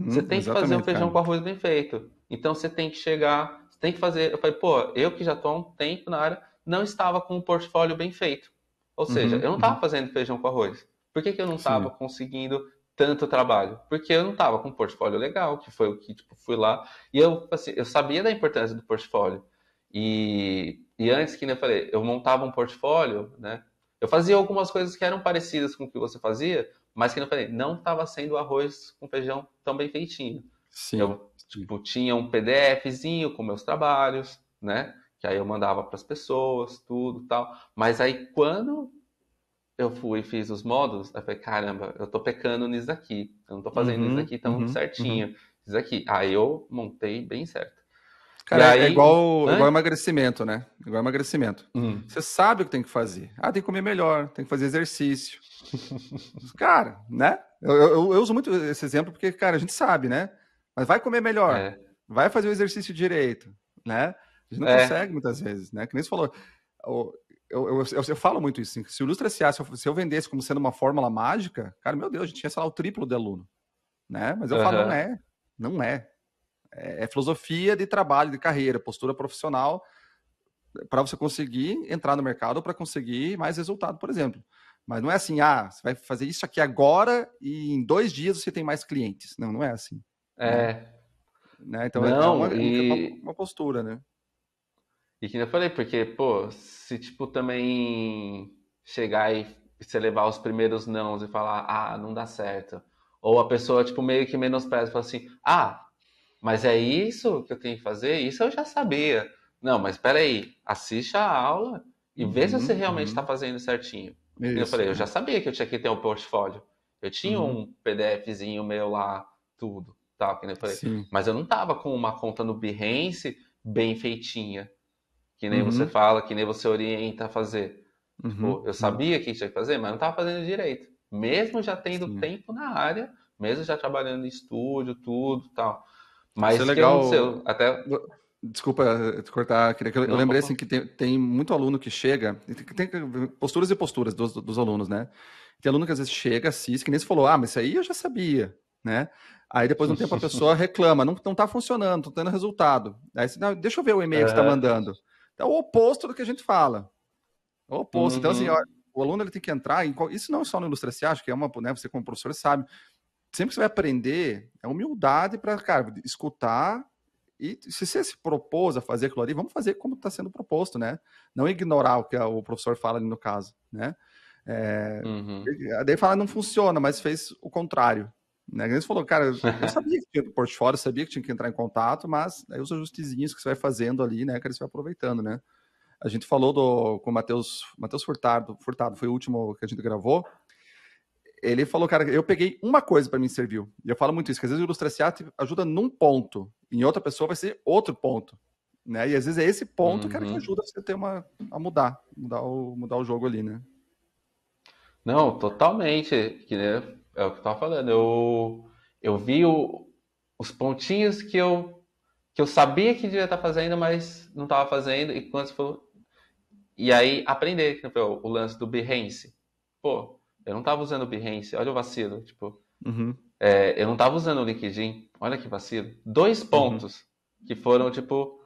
S1: Você
S2: uhum,
S1: tem que fazer o
S2: exatamente,
S1: feijão
S2: cara.
S1: com arroz bem feito. Então você tem que chegar, você tem que fazer. Eu falei, pô, eu que já estou há um tempo na área, não estava com um portfólio bem feito. Ou seja,
S2: Uhum,
S1: eu não estava
S2: uhum,
S1: fazendo feijão com arroz. Por que eu não estava
S2: sim.
S1: conseguindo tanto trabalho? Porque eu não estava com um portfólio legal, que foi o que tipo, fui lá. E eu, assim, eu sabia da importância do portfólio. E antes que eu falei, eu montava um portfólio, né? Eu fazia algumas coisas que eram parecidas com o que você fazia, mas que eu falei, não estava sendo arroz com feijão tão bem feitinho.
S2: Sim,
S1: Eu,
S2: sim.
S1: tipo, tinha um PDFzinho com meus trabalhos, né? Que aí eu mandava para as pessoas, tudo tal. Mas aí quando eu fui e fiz os módulos, aí eu falei, caramba, eu tô pecando nisso daqui. Eu não tô fazendo isso daqui tão certinho. Isso aqui. Aí eu montei bem certo. E
S2: Cara, é
S1: aí.
S2: igual emagrecimento, né? Igual emagrecimento. Você sabe o que tem que fazer. Ah, tem que comer melhor, tem que fazer exercício. Cara, né? Eu uso muito esse exemplo porque, cara, a gente sabe, né? Mas vai comer melhor,
S1: É,
S2: vai fazer o exercício direito, né? A gente não
S1: é,
S2: consegue muitas vezes, né? Que nem você falou. Eu falo muito isso. Assim, se o Ilustra S.A., se eu vendesse como sendo uma fórmula mágica, cara, meu Deus, a gente tinha, sei lá, o triplo de aluno, né? Mas eu falo, não
S1: aham,
S2: é. Não é. É filosofia de trabalho, de carreira, postura profissional para você conseguir entrar no mercado, para conseguir mais resultado, por exemplo. Mas não é assim, você vai fazer isso aqui agora e em 2 dias você tem mais clientes. Não, não é assim, né?
S1: é.
S2: Então
S1: Não,
S2: uma postura, né?
S1: e que nem eu falei, porque, pô, se tipo também chegar e você levar os primeiros nãos e falar, ah, não dá certo. Ou a pessoa, tipo, meio que menospreza, fala assim, ah, mas é isso que eu tenho que fazer? Isso eu já sabia. Não, mas espera aí, assiste a aula e vê se você realmente está fazendo certinho. E eu
S2: Isso,
S1: falei, eu já
S2: isso.
S1: sabia que eu tinha que ter um portfólio. Eu tinha
S2: Uhum.
S1: um PDFzinho meu lá, tudo, tal, que nem eu falei.
S2: Sim.
S1: Mas eu não tava com uma conta no Behance bem feitinha, que nem você
S2: Uhum.
S1: fala, que nem você orienta a fazer.
S2: Uhum.
S1: Tipo, eu
S2: Uhum.
S1: sabia que tinha que fazer, mas não tava fazendo direito. Mesmo já tendo
S2: Sim.
S1: tempo na área, mesmo já trabalhando em estúdio, tudo, tal.
S2: Isso é
S1: Mas o que
S2: legal.
S1: aconteceu? Até.
S2: Desculpa te cortar, eu
S1: Não,
S2: lembrei
S1: papai.
S2: assim que tem muito aluno que chega, tem posturas e posturas dos alunos, né? Tem aluno que às vezes chega, assiste, que nem você falou, mas isso aí eu já sabia, né? Aí depois de um tempo a pessoa reclama, não tá funcionando, não tá tendo resultado. Aí você, não, deixa eu ver o e-mail que você está
S1: Aham.
S2: mandando. É o oposto do que a gente fala. É o oposto. Então, assim, ó,
S1: Uhum.
S2: o aluno ele tem que entrar isso não é só no Ilustra Se, acho que é uma, né, você como professor sabe, sempre que você vai aprender, é humildade para, cara, escutar e se você se propôs a fazer aquilo ali, vamos fazer como está sendo proposto, né? Não ignorar o que o professor fala ali no caso, né? É,
S1: Uhum.
S2: daí fala, não funciona, mas fez o contrário. Né? Ele falou, cara, eu sabia que tinha portfólio, sabia que tinha que entrar em contato, mas aí os ajustezinhos que você vai fazendo ali, né, que você vai aproveitando, né? A gente falou com o Matheus Furtado, foi o último que a gente gravou. Ele falou, cara, eu peguei uma coisa para mim serviu. E eu falo muito isso, que às vezes o Ilustra SA ajuda num ponto, em outra pessoa vai ser outro ponto. Né? E às vezes é esse ponto, cara, que
S1: Uhum.
S2: ajuda você a ter a mudar o jogo ali, né?
S1: Não, totalmente. Que nem é o que eu tava falando. Eu vi os pontinhos que eu sabia que devia estar fazendo, mas não estava fazendo. E quando você falou. E aí aprender, que foi o lance do Behance. Pô, eu não estava usando o Behance, olha o vacilo. Tipo,
S2: Uhum,
S1: eu não estava usando o LinkedIn, olha que vacilo. Dois
S2: uhum,
S1: pontos que foram, tipo,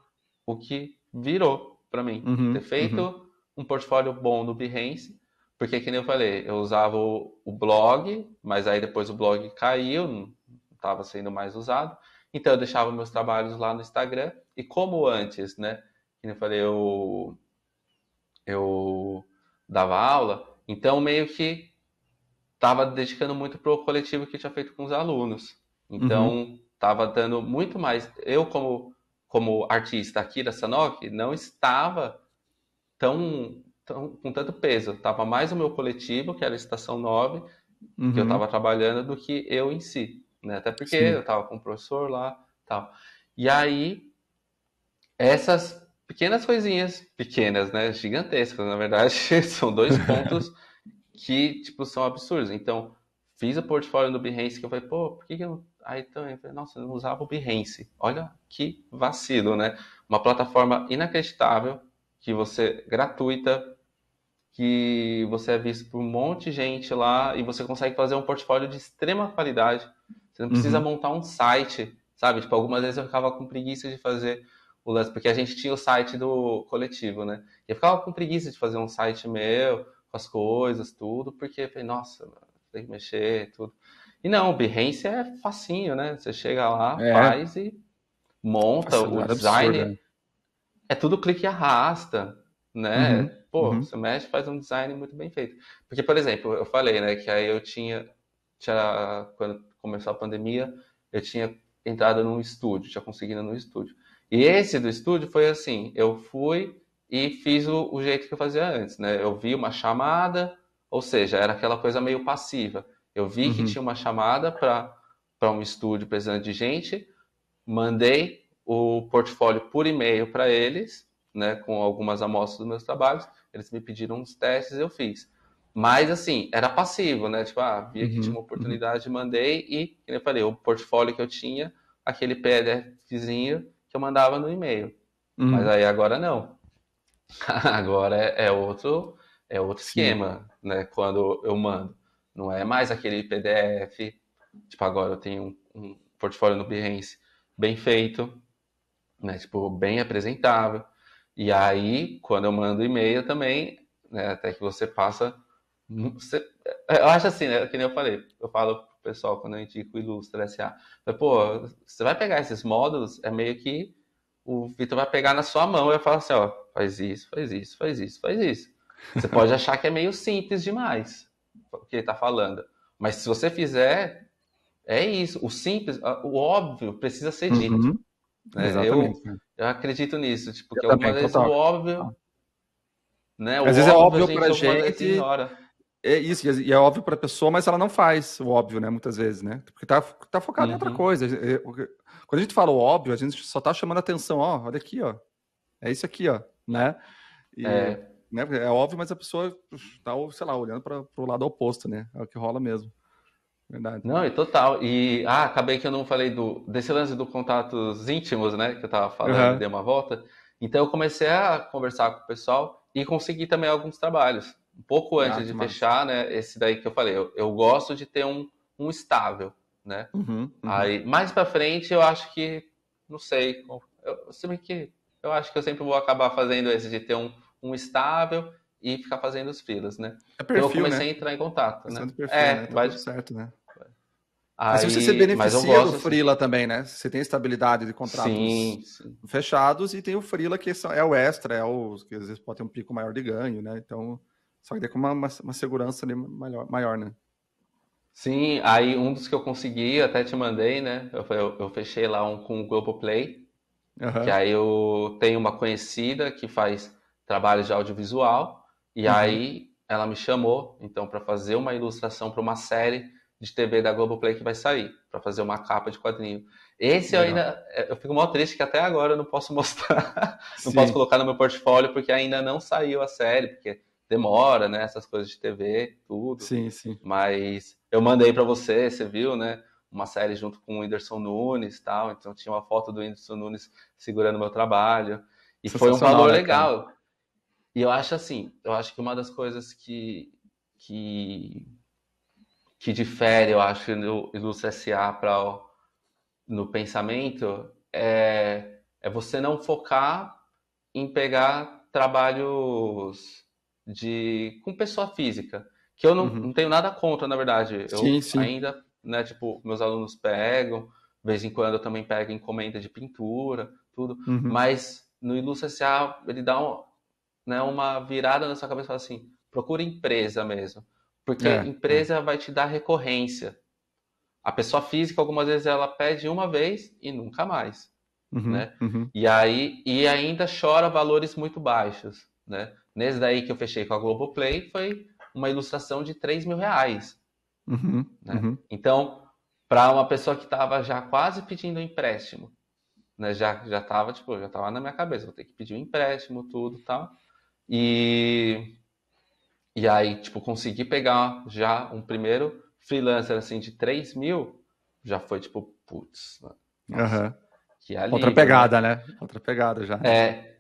S1: o que virou para mim. Ter
S2: uhum, uhum,
S1: feito um portfólio bom no Behance, porque, que nem eu falei, eu usava o blog, mas aí depois o blog caiu, não estava sendo mais usado. Então eu deixava meus trabalhos lá no Instagram. E como antes, né? Que nem eu falei, eu dava aula, então meio que estava dedicando muito pro coletivo que eu tinha feito com os alunos.
S2: uhum,
S1: Então, estava dando muito mais. Eu, como artista aqui da Sanoc, não estava com tanto peso. Estava mais o meu coletivo, que era a Estação 9, que eu
S2: uhum,
S1: estava trabalhando, do que eu em si. Né? Até porque eu
S2: sim.
S1: estava com o professor lá tal. E aí, essas pequenas coisinhas, pequenas, né? Gigantescas, na verdade, são dois pontos que, tipo, são absurdos. Então, fiz o portfólio no Behance, que eu falei, pô, por que que eu... Aí então, eu falei, nossa, eu não usava o Behance. Olha que vacilo, né? Uma plataforma inacreditável, que você, gratuita, que você é visto por um monte de gente lá e você consegue fazer um portfólio de extrema qualidade. Você não precisa
S2: Uhum,
S1: montar um site, sabe? Tipo, algumas vezes eu ficava com preguiça de fazer o lance, porque a gente tinha o site do coletivo, né? E eu ficava com preguiça de fazer um site meu, com as coisas, tudo, porque eu falei, nossa, tem que mexer, tudo. E não, o Behance é facinho, né? Você chega lá,
S2: é,
S1: faz e monta o
S2: facilidade absurda.
S1: design, é tudo clique e arrasta, né?
S2: Uhum,
S1: Pô,
S2: uhum,
S1: você mexe, faz um design muito bem feito. Porque, por exemplo, eu falei, né, que aí eu quando começou a pandemia, eu tinha entrado num estúdio, tinha conseguido num estúdio. E esse do estúdio foi assim, eu fui e fiz o jeito que eu fazia antes, né? Eu vi uma chamada, Ou seja, era aquela coisa meio passiva. Eu vi que tinha uma chamada para um estúdio precisando de gente, mandei o portfólio por e-mail para eles, né, com algumas amostras dos meus trabalhos. Eles me pediram uns testes, eu fiz. Mas, assim, era passivo, né? Tipo, via que tinha uma oportunidade, mandei e, como eu falei, o portfólio que eu tinha, aquele PDFzinho que eu mandava no e-mail. Mas aí agora não. Agora é outro
S2: Sim.
S1: esquema, né? Quando eu mando. Não é mais aquele PDF. Tipo, agora eu tenho um portfólio no Behance bem feito, né? Tipo, bem apresentável. E aí, quando eu mando e-mail também, né? Até que você passa. Eu acho assim, né? Que nem eu falei. Eu falo pro pessoal quando eu indico o Ilustra SA. Pô, você vai pegar esses módulos, é meio que o Vitor vai pegar na sua mão e vai falar assim, ó, faz isso, faz isso, faz isso, faz isso. Você pode achar que é meio simples demais o que ele tá falando. Mas se você fizer, é isso. O simples, o óbvio precisa ser dito. Né?
S2: Exatamente.
S1: Eu acredito nisso, tipo,
S2: Eu
S1: porque
S2: também,
S1: algumas vezes o
S2: total.
S1: óbvio, né? O
S2: Às vezes é
S1: óbvio a
S2: óbvio
S1: gente
S2: pra
S1: algumas vezes
S2: gente,
S1: ignora.
S2: é isso, e é óbvio pra pessoa, mas ela não faz o óbvio, né? Muitas vezes, né? Porque tá focado em outra coisa. Quando a gente fala o óbvio, a gente só tá chamando a atenção, ó, olha aqui, ó. É isso aqui, ó, né? E,
S1: É,
S2: né, é óbvio, mas a pessoa tá, sei lá, olhando para o lado oposto, né? É o que rola mesmo. Verdade.
S1: não, e total. E acabei que eu não falei desse lance do contatos íntimos, né? Que eu tava falando e
S2: Aham.
S1: dei uma volta. Então eu comecei a conversar com o pessoal e consegui também alguns trabalhos. Um pouco
S2: Ah,
S1: antes de
S2: que massa.
S1: fechar, né? Esse daí que eu falei, eu gosto de ter um estável, né?
S2: Uhum.
S1: Aí, mais pra frente, eu acho que, não sei, se bem que eu acho que eu sempre vou acabar fazendo esse de ter um estável e ficar fazendo os freelas, né?
S2: É
S1: Então eu
S2: perfil, né?
S1: comecei a entrar em contato,
S2: Questão
S1: né?
S2: de perfil, né? Tá
S1: Vai.
S2: tudo certo, né? Assim você se
S1: Mas eu
S2: beneficia do
S1: gosto assim.
S2: freela também, né? Você tem estabilidade de contratos
S1: Sim, sim.
S2: fechados e tem o freela que é o extra, é o que às vezes pode ter um pico maior de ganho, né? Então, só que daí com uma segurança ali maior, né?
S1: Sim, aí um dos que eu consegui, até te mandei, né? Eu fechei lá um com o Globoplay, que
S2: Aham.
S1: aí eu tenho uma conhecida que faz trabalho de audiovisual, e
S2: Uhum.
S1: aí ela me chamou, então, para fazer uma ilustração para uma série de TV da Globoplay que vai sair, para fazer uma capa de quadrinho. Esse eu
S2: Legal.
S1: ainda, eu fico mal triste que até agora eu não posso mostrar, não posso
S2: Sim,
S1: colocar no meu portfólio, porque ainda não saiu a série, porque demora, né? Essas coisas de TV, tudo.
S2: sim.
S1: Mas eu mandei para você, você viu, né? Uma série junto com o Whindersson Nunes e tal. Então tinha uma foto do Whindersson Nunes segurando meu trabalho. E foi um
S2: Sensacional,
S1: valor
S2: né, cara?
S1: legal. E eu acho assim, eu acho que uma das coisas que, que difere, eu acho, no Ilustre SA no pensamento é você não focar em pegar trabalhos com pessoa física, que eu não,
S2: Uhum.
S1: não tenho nada contra, na verdade. Eu
S2: Sim.
S1: ainda, né, tipo, meus alunos pegam, de vez em quando eu também pego encomenda de pintura, tudo,
S2: Uhum.
S1: mas no Ilustra SA ele dá né, uma virada na sua cabeça e fala assim, procura empresa mesmo, porque
S2: É.
S1: empresa vai te dar recorrência. A pessoa física, algumas vezes, ela pede uma vez e nunca mais, né?
S2: Uhum.
S1: E ainda chora valores muito baixos, né? Nesse daí que eu fechei com a Globoplay foi uma ilustração de R$ 3.000, né?
S2: Uhum.
S1: Então, para uma pessoa que estava já quase pedindo um empréstimo, né? Já estava tipo, já tava na minha cabeça, vou ter que pedir um empréstimo, tudo, tal. E e aí, tipo, consegui pegar já um primeiro freelancer assim de 3.000, já foi tipo, putz, nossa,
S2: Aham.
S1: que
S2: Outra
S1: alívio, né?
S2: pegada, né? Outra pegada já, né?
S1: É,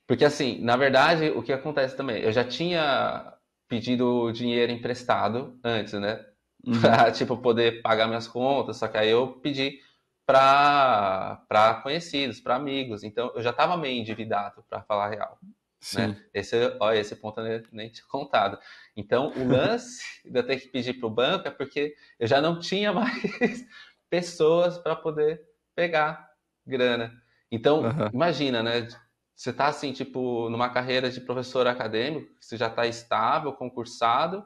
S1: porque assim, na verdade, o que acontece também, eu já tinha pedido dinheiro emprestado antes, né?
S2: Uhum.
S1: Pra, tipo, poder pagar minhas contas, só que aí eu pedi para conhecidos, para amigos, então eu já estava meio endividado, para falar a real, né?
S2: Sim.
S1: Esse ponto eu nem tinha contado. Então, o lance de eu ter que pedir para o banco é porque eu já não tinha mais pessoas para poder pegar grana. Então,
S2: Aham.
S1: imagina, né? Você tá assim, tipo, numa carreira de professor acadêmico, você já está estável, concursado,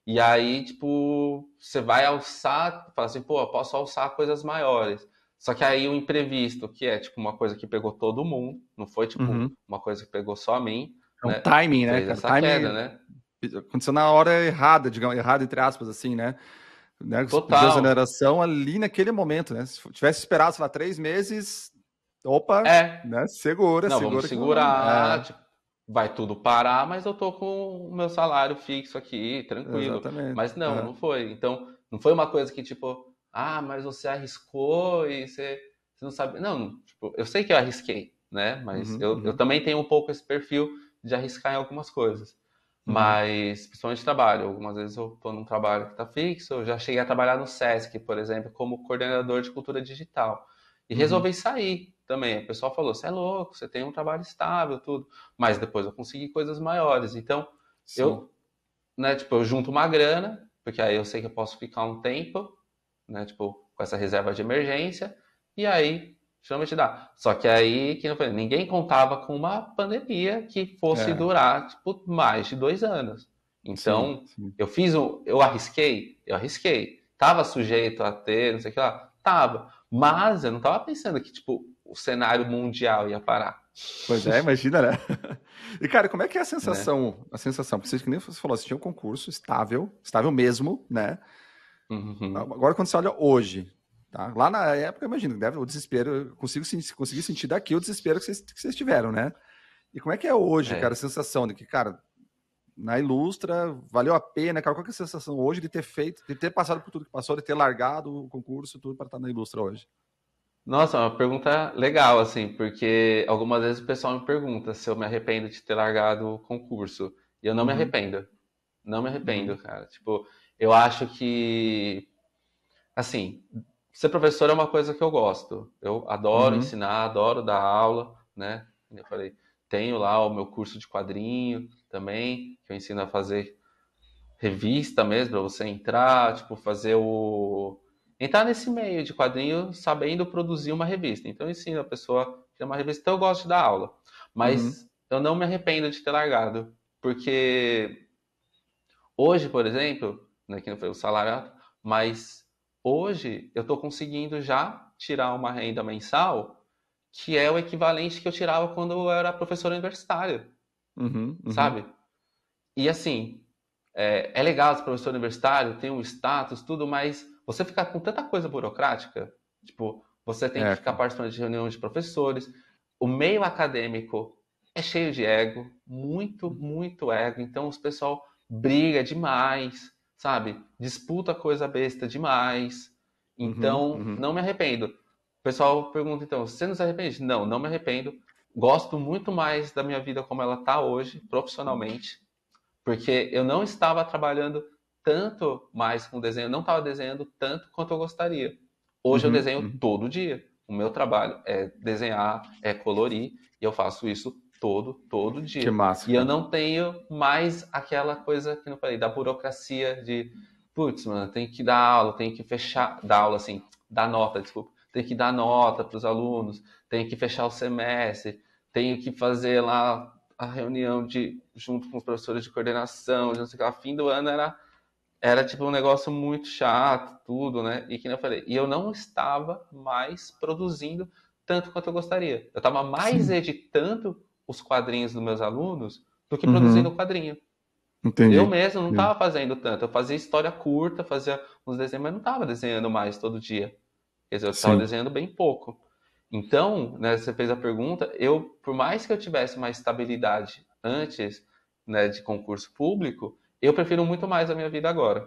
S1: e aí, tipo, você vai alçar, fala assim, pô, eu posso alçar coisas maiores. Só que aí o imprevisto, que é tipo uma coisa que pegou todo mundo, não foi tipo
S2: Uhum.
S1: uma coisa que pegou só a mim,
S2: É um
S1: né?
S2: timing, né,
S1: Fez
S2: cara?
S1: essa queda,
S2: Timing
S1: né?
S2: aconteceu na hora errada, digamos, errada entre aspas, assim, né? Pediu
S1: Total.
S2: exoneração ali naquele momento, né? Se tivesse esperado, sei lá, 3 meses, opa,
S1: É,
S2: né? Segura
S1: não, vamos
S2: que não vai.
S1: segurar, tipo, vai tudo parar, mas eu tô com o meu salário fixo aqui, tranquilo.
S2: Exatamente.
S1: Mas não foi. Então, não foi uma coisa que, tipo, mas você arriscou e você não sabe. Não, tipo, eu sei que eu arrisquei, né? Mas
S2: Uhum,
S1: eu
S2: uhum,
S1: também tenho um pouco esse perfil de arriscar em algumas coisas.
S2: uhum,
S1: Mas, principalmente trabalho. Algumas vezes eu tô num trabalho que tá fixo. Eu já cheguei a trabalhar no Sesc, por exemplo, como coordenador de cultura digital. E
S2: uhum.
S1: resolvi sair também. O pessoal falou: você é louco, você tem um trabalho estável, tudo. Mas depois eu consegui coisas maiores. Então,
S2: Sim.
S1: eu, né, tipo, eu junto uma grana, porque aí eu sei que eu posso ficar um tempo, né, tipo, com essa reserva de emergência, e aí chama de dar. Só que aí, que eu falei, ninguém contava com uma pandemia que fosse
S2: É,
S1: durar, tipo, mais de 2 anos.
S2: sim,
S1: Então,
S2: sim.
S1: eu arrisquei. Tava sujeito a ter, não sei o que lá, tava. Mas eu não tava pensando que, tipo, o cenário mundial ia parar,
S2: Pois é, imagina, né? E, cara, como é que é a
S1: né?
S2: sensação? A sensação, porque que nem você falou, você tinha um concurso estável, estável mesmo, né?
S1: Uhum.
S2: Agora, quando você olha hoje, tá? Lá na época, imagino, deve, o desespero, eu consegui sentir daqui o desespero que vocês tiveram, né? E como é que é hoje, cara, a
S1: É.
S2: sensação de que, cara, na Ilustra, valeu a pena, cara, qual que é a sensação hoje de ter feito, de ter passado por tudo que passou, de ter largado o concurso, tudo para estar na Ilustra hoje?
S1: Nossa, é uma pergunta legal, assim, porque algumas vezes o pessoal me pergunta se eu me arrependo de ter largado o concurso. E eu não me
S2: Uhum,
S1: arrependo. Não me arrependo,
S2: uhum,
S1: cara. Tipo, eu acho que, assim, ser professor é uma coisa que eu gosto. Eu adoro
S2: uhum,
S1: ensinar, adoro dar aula, né? Como eu falei, tenho lá o meu curso de quadrinho também, que eu ensino a fazer revista mesmo, para você entrar, tipo, fazer o. Entrar nesse meio de quadrinho sabendo produzir uma revista. Então eu ensino a pessoa a criar uma revista, então eu gosto de dar aula.
S2: uhum,
S1: Mas eu não me arrependo de ter largado. Porque hoje, por exemplo, né, que não foi o salário alto, mas hoje eu estou conseguindo já tirar uma renda mensal que é o equivalente que eu tirava quando eu era professor universitário,
S2: uhum, uhum.
S1: sabe? E assim, é legal ser professor universitário, tem um status, tudo, mas você ficar com tanta coisa burocrática, tipo, você tem que
S2: É,
S1: ficar
S2: cara.
S1: participando de reuniões de professores. O meio acadêmico é cheio de ego, muito, muito ego. Então, os pessoal briga demais, sabe? Disputa coisa besta demais.
S2: Uhum,
S1: Então,
S2: uhum.
S1: não me arrependo. O pessoal pergunta, então, você não se arrepende? Não, não me arrependo. Gosto muito mais da minha vida como ela está hoje, profissionalmente, porque eu não estava trabalhando tanto mais com desenho, eu não estava desenhando tanto quanto eu gostaria. Hoje eu
S2: Uhum,
S1: desenho
S2: uhum.
S1: todo dia. O meu trabalho é desenhar, é colorir, e eu faço isso todo
S2: Que
S1: dia.
S2: massa,
S1: E eu
S2: cara.
S1: não tenho mais aquela coisa que eu falei, da burocracia de, putz, mano, tem que dar aula, tem que fechar, dar aula assim, dar nota, desculpa, tem que dar nota para os alunos, tem que fechar o semestre, tenho que fazer lá a reunião de junto com os professores de coordenação, não sei o que, a fim do ano era tipo um negócio muito chato, tudo, né? E que nem eu falei, e eu não estava mais produzindo tanto quanto eu gostaria. Eu estava mais
S2: Sim.
S1: editando os quadrinhos dos meus alunos do que produzindo o
S2: Uhum.
S1: quadrinho. Eu
S2: Entendi.
S1: mesmo não
S2: Entendi.
S1: estava fazendo tanto. Eu fazia história curta, fazia uns desenhos, mas não estava desenhando mais todo dia. Quer dizer, eu estava
S2: Sim.
S1: desenhando bem pouco. Então, né, você fez a pergunta, eu, por mais que eu tivesse uma estabilidade antes, né, de concurso público, eu prefiro muito mais a minha vida agora.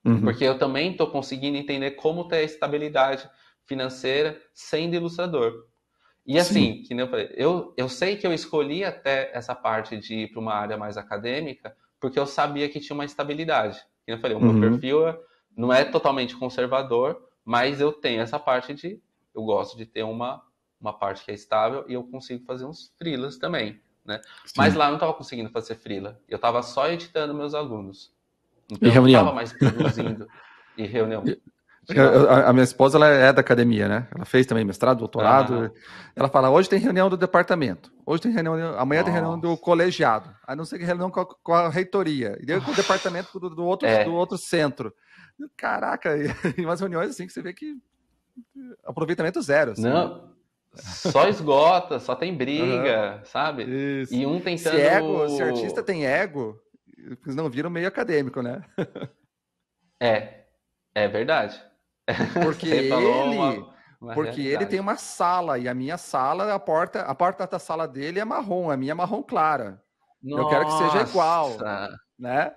S2: Uhum.
S1: Porque eu também estou conseguindo entender como ter estabilidade financeira sendo ilustrador. E
S2: Sim.
S1: assim, que nem eu falei, eu sei que eu escolhi até essa parte de ir para uma área mais acadêmica, porque eu sabia que tinha uma estabilidade. Que nem eu falei, o meu
S2: Uhum.
S1: perfil não é totalmente conservador, mas eu tenho essa parte de, eu gosto de ter uma parte que é estável e eu consigo fazer uns freelas também, né? Mas
S2: Sim.
S1: lá eu não estava conseguindo fazer freela, eu estava só editando meus alunos.
S2: E
S1: Então eu não estava
S2: reunião?
S1: mais produzindo e reunião.
S2: E-
S1: Diga
S2: a minha esposa ela é da academia, né? Ela fez também mestrado, doutorado.
S1: lá.
S2: Ela fala: hoje tem reunião do departamento, hoje tem reunião, amanhã tem reunião do
S1: Nossa.
S2: colegiado, a não ser que reunião com a reitoria, e daí com o departamento do
S1: É,
S2: outro centro. Caraca, e umas reuniões assim que você vê que aproveitamento zero, assim, né?
S1: não, só esgota, só tem
S2: Aham.
S1: briga, sabe?
S2: Isso.
S1: E um
S2: Se artista
S1: tentando.
S2: tem ego, não viram meio acadêmico, né?
S1: É verdade.
S2: Porque
S1: Você falou
S2: ele,
S1: uma
S2: porque ele tem
S1: realidade.
S2: uma sala e a minha sala, a porta da sala dele é marrom, a minha é marrom clara. Eu quero que seja igual,
S1: Nossa,
S2: né?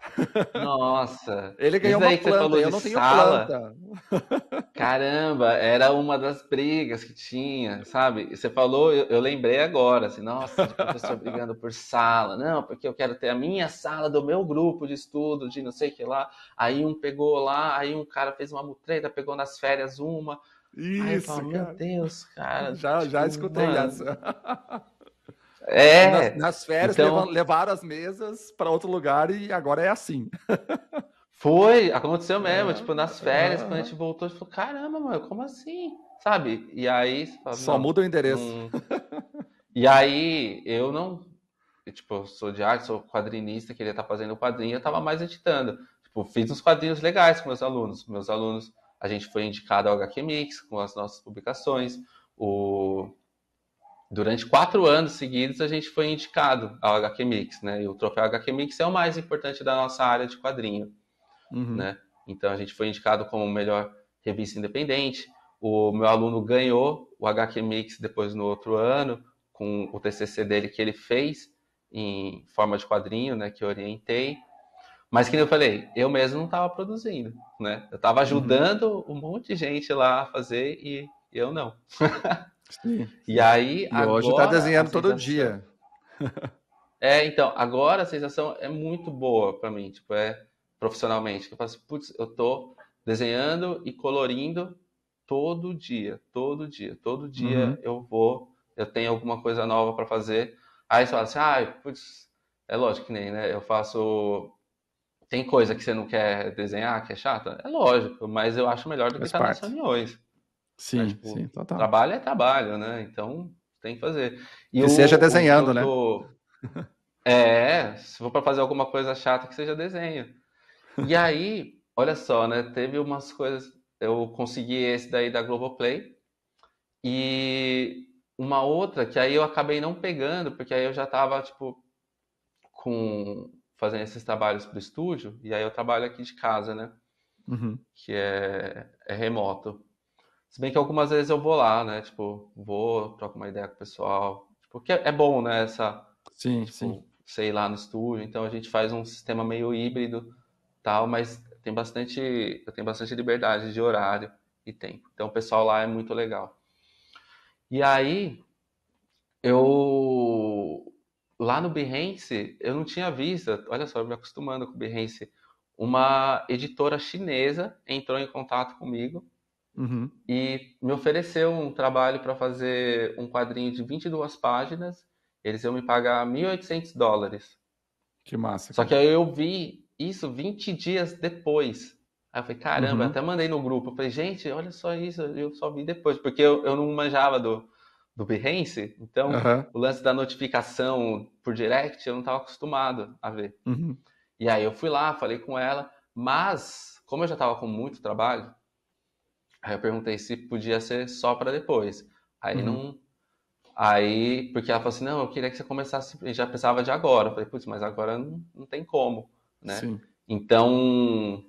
S1: nossa.
S2: Ele
S1: Isso
S2: ganhou uma
S1: daí que você
S2: planta,
S1: falou
S2: eu
S1: de
S2: não tenho
S1: sala,
S2: planta.
S1: caramba, era uma das brigas que tinha, sabe? E você falou, eu lembrei agora, assim, nossa, de professor brigando por sala. Não, porque eu quero ter a minha sala do meu grupo de estudo, de não sei o que lá. Aí um pegou lá, aí um cara fez uma mutreta, pegou nas férias uma. Aí eu
S2: Isso,
S1: falo, meu
S2: cara.
S1: Deus, cara,
S2: Já
S1: tipo,
S2: escutei
S1: mano,
S2: essa. E nas,
S1: é.
S2: nas férias
S1: Então,
S2: levaram as mesas para outro lugar e agora é assim.
S1: aconteceu mesmo, tipo, nas férias, quando a gente
S2: Aham.
S1: voltou, a gente falou, caramba, mano, como assim? Sabe? E aí, você fala,
S2: Só
S1: não,
S2: muda o endereço.
S1: não. E aí, eu não, tipo, eu sou de arte, sou quadrinista, queria estar fazendo quadrinho, eu tava mais editando. Tipo, fiz uns quadrinhos legais com meus alunos. Meus alunos, a gente foi indicado ao HQ Mix com as nossas publicações. O... Durante 4 anos seguidos, a gente foi indicado ao HQ Mix, né? E o troféu HQ Mix é o mais importante da nossa área de quadrinho,
S2: Uhum.
S1: né? Então, a gente foi indicado como melhor revista independente. O meu aluno ganhou o HQ Mix depois no outro ano, com o TCC dele que ele fez em forma de quadrinho, né, que eu orientei. Mas que eu falei, eu mesmo não estava produzindo, né? Eu estava
S2: Uhum.
S1: ajudando um monte de gente lá a fazer e eu não.
S2: Sim,
S1: E
S2: sim.
S1: aí
S2: E hoje está
S1: agora a
S2: desenhando todo
S1: sensação
S2: dia.
S1: então, agora a sensação é muito boa para mim, tipo, profissionalmente, que eu faço, putz, eu tô desenhando e colorindo todo dia, todo dia, todo dia
S2: Uhum.
S1: eu tenho alguma coisa nova para fazer. Aí você fala assim, putz, é lógico que nem, né? Eu faço. Tem coisa que você não quer desenhar, que é chata? É lógico, mas eu acho melhor do que
S2: Faz
S1: estar nas
S2: parte.
S1: reuniões, né?
S2: Sim,
S1: Tipo,
S2: sim, total.
S1: trabalho é trabalho, né? Então tem que fazer. E
S2: Que seja
S1: o que
S2: desenhando,
S1: eu
S2: né?
S1: tô. Se for para fazer alguma coisa chata, que seja desenho. E aí, olha só, né? Teve umas coisas. Eu consegui esse daí da Globoplay. E uma outra que aí eu acabei não pegando, porque aí eu já tava, tipo, fazendo esses trabalhos pro estúdio. E aí eu trabalho aqui de casa, né?
S2: Uhum.
S1: Que é remoto. Se bem que algumas vezes eu vou lá, né? Tipo, vou, troco uma ideia com o pessoal. Tipo, que é bom, né?
S2: Sim, sim.
S1: Tipo, sei lá no estúdio. Então a gente faz um sistema meio híbrido, tal, mas eu tenho bastante liberdade de horário e tempo. Então o pessoal lá é muito legal. E aí eu lá no Behance, eu não tinha visto, olha só, eu me acostumando com o Behance, uma editora chinesa entrou em contato comigo
S2: Uhum.
S1: e me ofereceu um trabalho para fazer um quadrinho de 22 páginas. Eles iam me pagar US$ 1.800.
S2: Que massa,
S1: Só que
S2: cara.
S1: aí eu vi isso 20 dias depois. Aí eu falei, caramba, eu
S2: Uhum.
S1: até mandei no grupo. Eu falei, gente, olha só isso, eu só vi depois, porque eu não manjava do Behance, então
S2: Aham.
S1: o lance da notificação por direct eu não estava acostumado a ver.
S2: Uhum.
S1: E aí eu fui lá, falei com ela, mas como eu já estava com muito trabalho, aí eu perguntei se podia ser só para depois. Aí
S2: Uhum.
S1: não. Aí, porque ela falou assim, não, eu queria que você começasse, já precisava de agora. Eu falei, putz, mas agora não tem como, né?
S2: Sim.
S1: Então,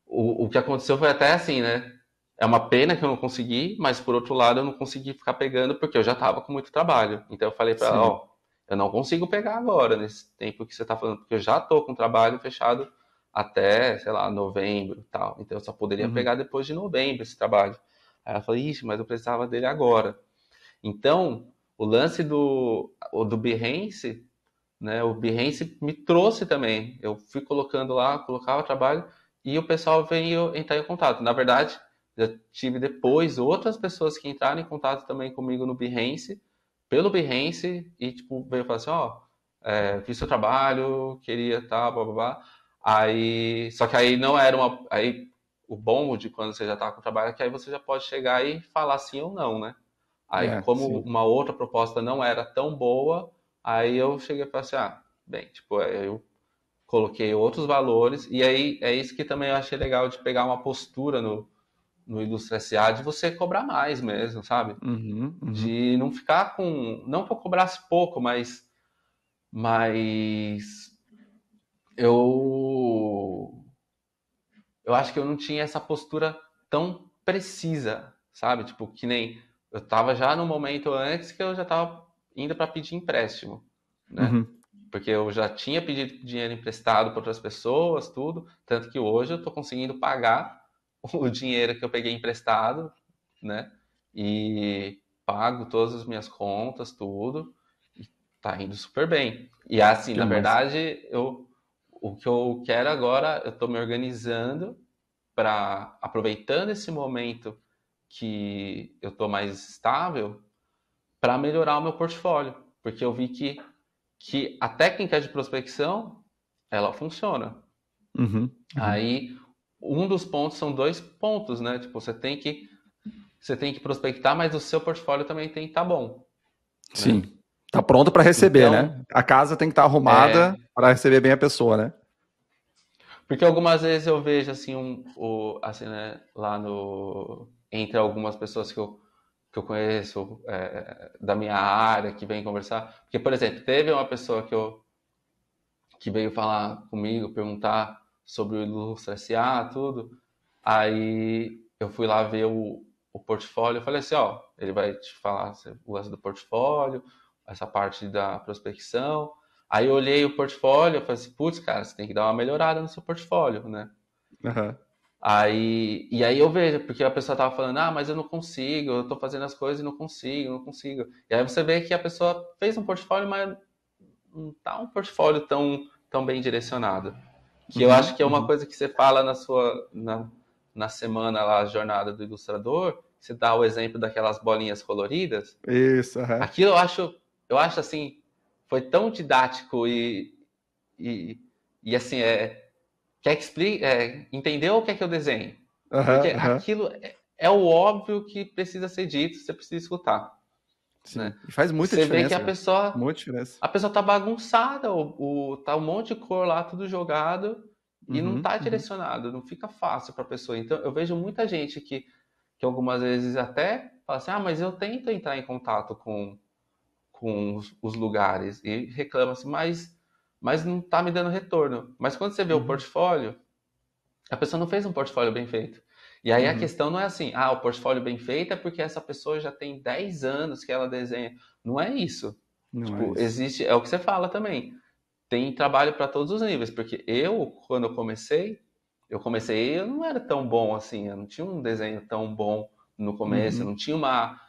S1: o que aconteceu foi até assim, né? É uma pena que eu não consegui, mas por outro lado eu não consegui ficar pegando porque eu já estava com muito trabalho. Então eu falei para ela,
S2: Sim.
S1: ó, eu não consigo pegar agora nesse tempo que você está falando, porque eu já tô com o trabalho fechado até, sei lá, novembro, e tal. Então eu só poderia
S2: Uhum.
S1: pegar depois de novembro esse trabalho. Aí ela falou, ixi, mas eu precisava dele agora. Então, o lance do Behance, né? O Behance me trouxe também. Eu fui colocando lá, colocava trabalho e o pessoal veio entrar em contato. Na verdade, eu tive depois outras pessoas que entraram em contato também comigo no Behance, pelo Behance, e tipo, veio falar assim, ó, fiz seu trabalho, queria tal, blá blá blá. Aí, só que aí não era uma. Aí o bom de quando você já tá com o trabalho é que aí você já pode chegar e falar sim ou não, né? Aí,
S2: É,
S1: como
S2: sim.
S1: uma outra proposta não era tão boa, aí eu cheguei e falei assim, bem, tipo, eu coloquei outros valores, e aí é isso que também eu achei legal de pegar uma postura no Ilustra SA, de você cobrar mais mesmo, sabe?
S2: Uhum. Uhum.
S1: De não ficar com, não que eu cobrasse pouco, mas eu acho que eu não tinha essa postura tão precisa, sabe? Tipo, que nem eu tava já no momento antes que eu já tava indo para pedir empréstimo, né?
S2: Uhum.
S1: Porque eu já tinha pedido dinheiro emprestado para outras pessoas, tudo, tanto que hoje eu tô conseguindo pagar o dinheiro que eu peguei emprestado, né? E pago todas as minhas contas, tudo, e tá indo super bem. E assim,
S2: Que
S1: na
S2: massa.
S1: verdade, o que eu quero agora, eu tô me organizando para, aproveitando esse momento que eu tô mais estável, para melhorar o meu portfólio, porque eu vi que a técnica de prospecção, ela funciona.
S2: Uhum. Uhum.
S1: Aí, um dos pontos são dois pontos, né? Tipo, você tem que prospectar, mas o seu portfólio também tem que estar bom, né?
S2: Sim. Tá pronto para receber,
S1: Então,
S2: né? A casa tem que estar arrumada
S1: é,
S2: para receber bem a pessoa, né?
S1: porque algumas vezes eu vejo assim assim, né, lá no entre algumas pessoas que eu conheço da minha área que vem conversar, porque por exemplo, teve uma pessoa que veio falar comigo, perguntar sobre o Ilustra SA, tudo. Aí eu fui lá ver o portfólio, eu falei assim, ó, ele vai te falar o lance do portfólio, essa parte da prospecção. Aí eu olhei o portfólio, eu falei assim, putz, cara, você tem que dar uma melhorada no seu portfólio, né?
S2: Aham.
S1: E aí eu vejo, porque a pessoa tava falando, mas eu não consigo, eu tô fazendo as coisas e não consigo, não consigo. E aí você vê que a pessoa fez um portfólio, mas não tá um portfólio tão bem direcionado. Que eu acho
S2: Uhum.
S1: que é uma
S2: Uhum.
S1: coisa que você fala na semana lá, a jornada do ilustrador, você dá o exemplo daquelas bolinhas coloridas.
S2: Isso, aham.
S1: Aquilo eu acho assim, foi tão didático e, e assim, quer que explique, entendeu o que é que eu desenho? Porque
S2: Aham, aham.
S1: aquilo é o óbvio que precisa ser dito, você precisa escutar, né?
S2: Sim. E faz muita
S1: Você vê que
S2: diferença, cara. Muita diferença.
S1: a pessoa tá bagunçada, tá um monte de cor lá, tudo jogado, e não
S2: Uhum.
S1: tá
S2: Uhum.
S1: direcionado, não fica fácil para a pessoa. Então, eu vejo muita gente que algumas vezes até fala assim, mas eu tento entrar em contato com os lugares, e reclama assim, mas não tá me dando retorno. Mas quando você vê o
S2: Uhum.
S1: portfólio, a pessoa não fez um portfólio bem feito. E aí a
S2: Uhum.
S1: questão não é assim, o portfólio bem feito é porque essa pessoa já tem 10 anos que ela desenha. Não é isso.
S2: Não é
S1: Tipo,
S2: isso.
S1: existe, é o que você fala também. Tem trabalho para todos os níveis, porque quando eu comecei, eu não era tão bom assim, eu não tinha um desenho tão bom no começo, eu
S2: Uhum.
S1: não tinha uma